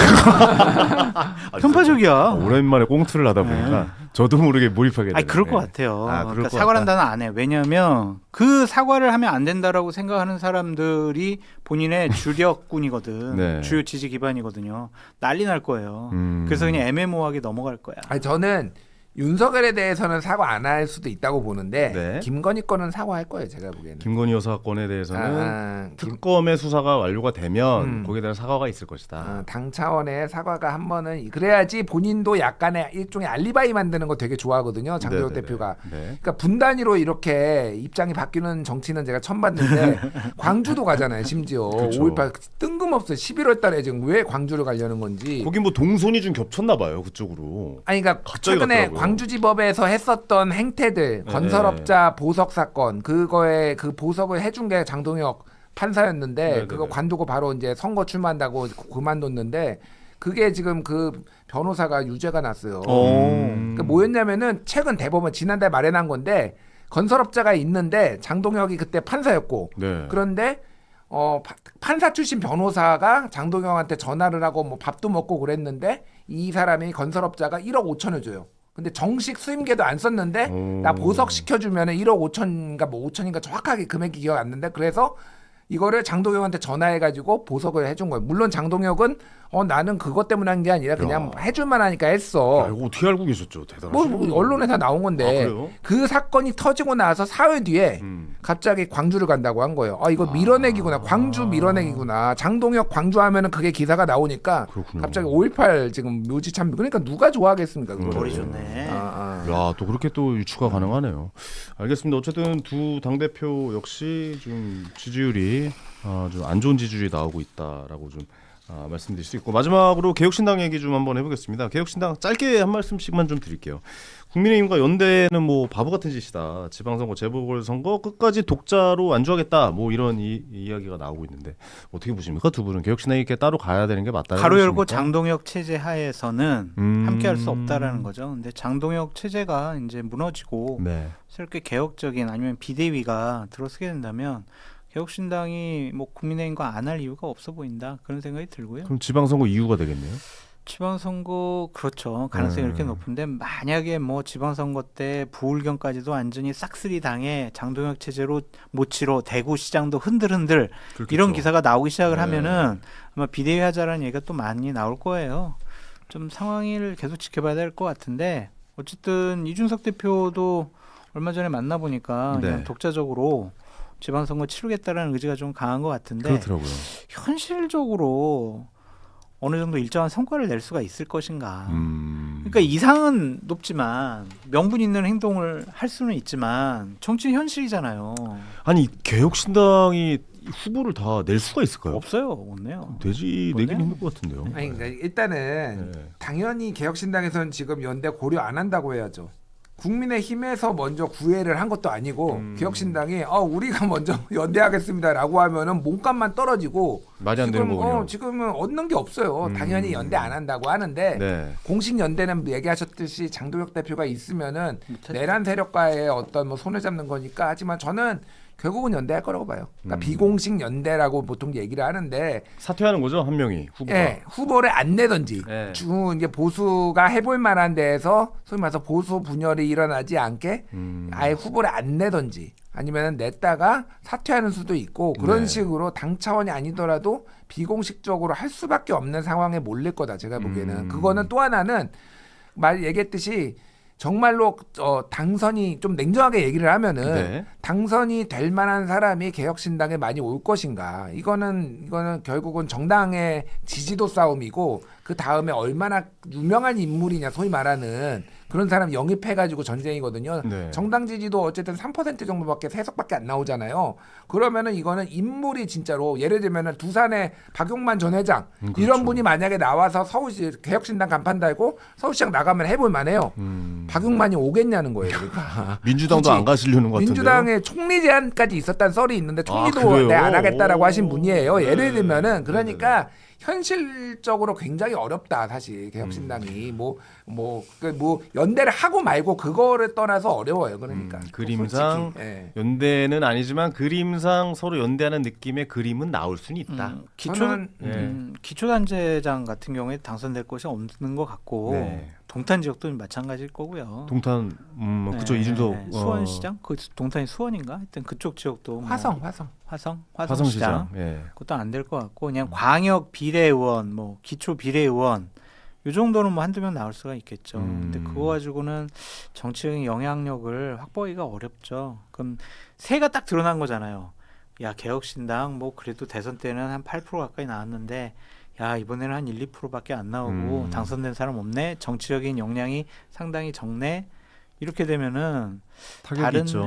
편파적이야. 오랜만에 꽁트를 하다 보니까 저도 모르게 몰입하게 되네. 아니 그럴 것 같아요. 아, 그럴 그러니까 것 사과를 같다. 한다는 안 해. 왜냐하면 그 사과를 하면 안 된다라고 생각하는 사람들이 본인의 주력군이거든. 네. 주요 지지 기반이거든요. 난리 날 거예요. 음. 그래서 그냥 애매모호하게 넘어갈 거야. 아니, 저는 윤석열에 대해서는 사과 안 할 수도 있다고 보는데 네. 김건희 거는 사과할 거예요. 제가 보기에는. 김건희 여사 건에 대해서는 김- 특검의 수사가 완료가 되면 음. 거기에 대한 사과가 있을 것이다. 당 차원의 사과가 한 번은 그래야지 본인도 약간의 일종의 알리바이 만드는 거 되게 좋아하거든요. 장도혁 네네네. 대표가. 네. 그러니까 분단위로 이렇게 입장이 바뀌는 정치는 제가 처음 봤는데 광주도 가잖아요. 심지어 그렇죠. 5.18 뜬금없어 11월 달에 지금 왜 광주를 가려는 건지. 거기 뭐 동선이 좀 겹쳤나 봐요. 그쪽으로. 아니 그러니까 갑자기 최근에 갔더라고요. 광주지법에서 했었던 행태들 네. 건설업자 보석 사건 그거에 그 보석을 해준 게 장동혁 판사였는데 네네네. 그거 관두고 바로 이제 선거 출마한다고 그만뒀는데 그게 지금 그 변호사가 유죄가 났어요. 그러니까 뭐였냐면은 최근 대법원 지난달 말에 난 건데 건설업자가 있는데 장동혁이 그때 판사였고 네. 그런데 판사 출신 변호사가 장동혁한테 전화를 하고 뭐 밥도 먹고 그랬는데 이 사람이 건설업자가 1억 5천을 줘요. 근데 정식 수임계도 안 썼는데 나 보석 시켜주면은 1억 5천인가 뭐 5천인가 정확하게 금액이 기억 안 나는데 그래서 이거를 장동혁한테 전화해가지고 보석을 해준 거예요. 물론 장동혁은 나는 그것 때문에 한 게 아니라 그냥 해줄만 하니까 했어. 야, 이거 어떻게 알고 계셨죠? 대단하시네. 뭐 언론에 다 나온 건데 아, 그래요? 그 사건이 터지고 나서 사흘 뒤에 갑자기 광주를 간다고 한 거예요. 이거 밀어내기구나. 광주 밀어내기구나. 장동혁 광주 하면은 그게 기사가 나오니까 그렇군요. 갑자기 5.18 지금 묘지 참 그러니까 누가 좋아하겠습니까? 그거를. 머리 좋네. 야, 또 그렇게 또 유추가 가능하네요. 알겠습니다. 어쨌든 두 당대표 역시 좀 지지율이 좀 안 좋은 지지율이 나오고 있다라고 좀 말씀드릴 수 있고 마지막으로 개혁신당 얘기 좀 한번 해보겠습니다. 개혁신당 짧게 한 말씀씩만 좀 드릴게요. 국민의힘과 연대는 뭐 바보 같은 짓이다. 지방선거, 재보궐선거 끝까지 독자로 안주하겠다. 뭐 이런 이야기가 나오고 있는데 어떻게 보십니까? 두 분은 개혁신당이 이렇게 따로 가야 되는 게 맞다. 가로 열고 장동혁 체제 하에서는 함께할 수 없다라는 거죠. 근데 장동혁 체제가 이제 무너지고 네. 새롭게 개혁적인 아니면 비대위가 들어서게 된다면 개혁신당이 뭐 국민의힘과 안 할 이유가 없어 보인다 그런 생각이 들고요. 그럼 지방선거 이유가 되겠네요. 지방선거 그렇죠. 가능성이 이렇게 높은데 만약에 뭐 지방선거 때 부울경까지도 완전히 싹쓸이 당해 장동혁 체제로 모치로 대구시장도 흔들흔들 그렇겠죠. 이런 기사가 나오기 시작을 네. 하면은 아마 비대위 하자라는 얘기가 또 많이 나올 거예요. 좀 상황을 계속 지켜봐야 될 것 같은데 어쨌든 이준석 대표도 얼마 전에 만나보니까 네. 그냥 독자적으로 지방선거 치르겠다라는 의지가 좀 강한 것 같은데 그렇더라고요. 현실적으로 어느 정도 일정한 성과를 낼 수가 있을 것인가. 그러니까 음. 이상은 높지만 명분 있는 행동을 할 수는 있지만 정치 현실이잖아요. 아니 개혁신당이 후보를 다 낼 수가 있을까요? 없어요. 못 내요. 되지 못 내긴 내요. 힘들 것 같은데요. 아니 그러니까 일단은 네. 당연히 개혁신당에서는 지금 연대 고려 안 한다고 해야죠. 국민의힘에서 먼저 구애를 한 것도 아니고 개혁신당이 우리가 먼저 연대하겠습니다라고 하면은 몸값만 떨어지고 말이 안 되는 거군요. 지금은 얻는 게 없어요. 당연히 연대 안 한다고 하는데 네. 공식 연대는 얘기하셨듯이 장동혁 대표가 있으면은 못하죠. 내란 세력과의 어떤 뭐 손을 잡는 거니까 하지만 저는 결국은 연대할 거라고 봐요. 그러니까 비공식 연대라고 보통 얘기를 하는데 사퇴하는 거죠 한 명이 후보가. 예, 후보를 안 내던지 네. 이제 보수가 해볼 만한 데에서 소위 말해서 보수 분열이 일어나지 않게 아예 후보를 안 내던지 아니면 냈다가 사퇴하는 수도 있고 그런 네. 식으로 당 차원이 아니더라도 비공식적으로 할 수밖에 없는 상황에 몰릴 거다 제가 보기에는. 그거는 또 하나는 얘기했듯이 정말로 당선이 좀 냉정하게 얘기를 하면은 네. 당선이 될 만한 사람이 개혁신당에 많이 올 것인가. 이거는 결국은 정당의 지지도 싸움이고 그 다음에 얼마나 유명한 인물이냐 소위 말하는 그런 사람 영입해가지고 전쟁이거든요. 네. 정당 지지도 어쨌든 3% 정도밖에 3석밖에 안 나오잖아요. 그러면은 이거는 인물이 진짜로 예를 들면은 두산의 박용만 전 회장 그렇죠. 이런 분이 만약에 나와서 서울시 개혁신당 간판 달고 서울시장 나가면 해볼 만해요. 박용만이 오겠냐는 거예요. 그러니까 민주당도 굳이 안 가시려는 것 같은데요. 민주당의 총리 제안까지 있었다는 썰이 있는데 총리도 그래요? 안 하겠다라고 오. 하신 분이에요. 예를 네. 들면은 그러니까 현실적으로 굉장히 어렵다 사실 개혁신당이 뭐 연대를 하고 말고 그거를 떠나서 어려워요. 그러니까 그림상 솔직히, 예. 연대는 아니지만 그림상 서로 연대하는 느낌의 그림은 나올 수는 있다. 기초단체장 같은 경우에 당선될 곳이 없는 것 같고 네. 동탄 지역도 마찬가지일 거고요. 동탄 그쵸 이준석 수원시장 그 동탄이 수원인가 하여튼 그쪽 지역도 뭐 화성시장. 화성시장. 예. 그것도 안 될 것 같고 그냥 광역 비례의원 뭐 기초 비례의원 이 정도는 뭐 한두 명 나올 수가 있겠죠. 근데 그거 가지고는 정치적인 영향력을 확보하기가 어렵죠. 그럼 세가 딱 드러난 거잖아요. 야 개혁신당 뭐 그래도 대선 때는 한 8% 가까이 나왔는데 야 이번에는 한 1, 2%밖에 안 나오고 당선된 사람 없네. 정치적인 역량이 상당히 적네. 이렇게 되면은 타격이 있죠.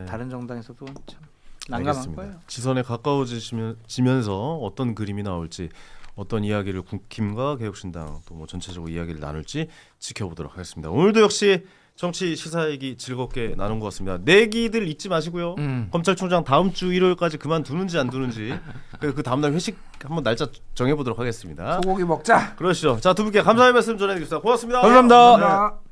다른 정당에서도 참 난감한 알겠습니다. 거예요. 지선에 가까워지면서 어떤 그림이 나올지 어떤 이야기를 국힘과 개혁신당 또 뭐 전체적으로 이야기를 나눌지 지켜보도록 하겠습니다. 오늘도 역시 정치 시사 얘기 즐겁게 나눈 것 같습니다. 내기들 잊지 마시고요. 검찰총장 다음 주 일요일까지 그만두는지 안 두는지 그 다음날 회식 한번 날짜 정해보도록 하겠습니다. 소고기 먹자. 그러시죠. 자, 두 분께 감사의 말씀 전해드리겠습니다. 고맙습니다. 감사합니다. 감사합니다.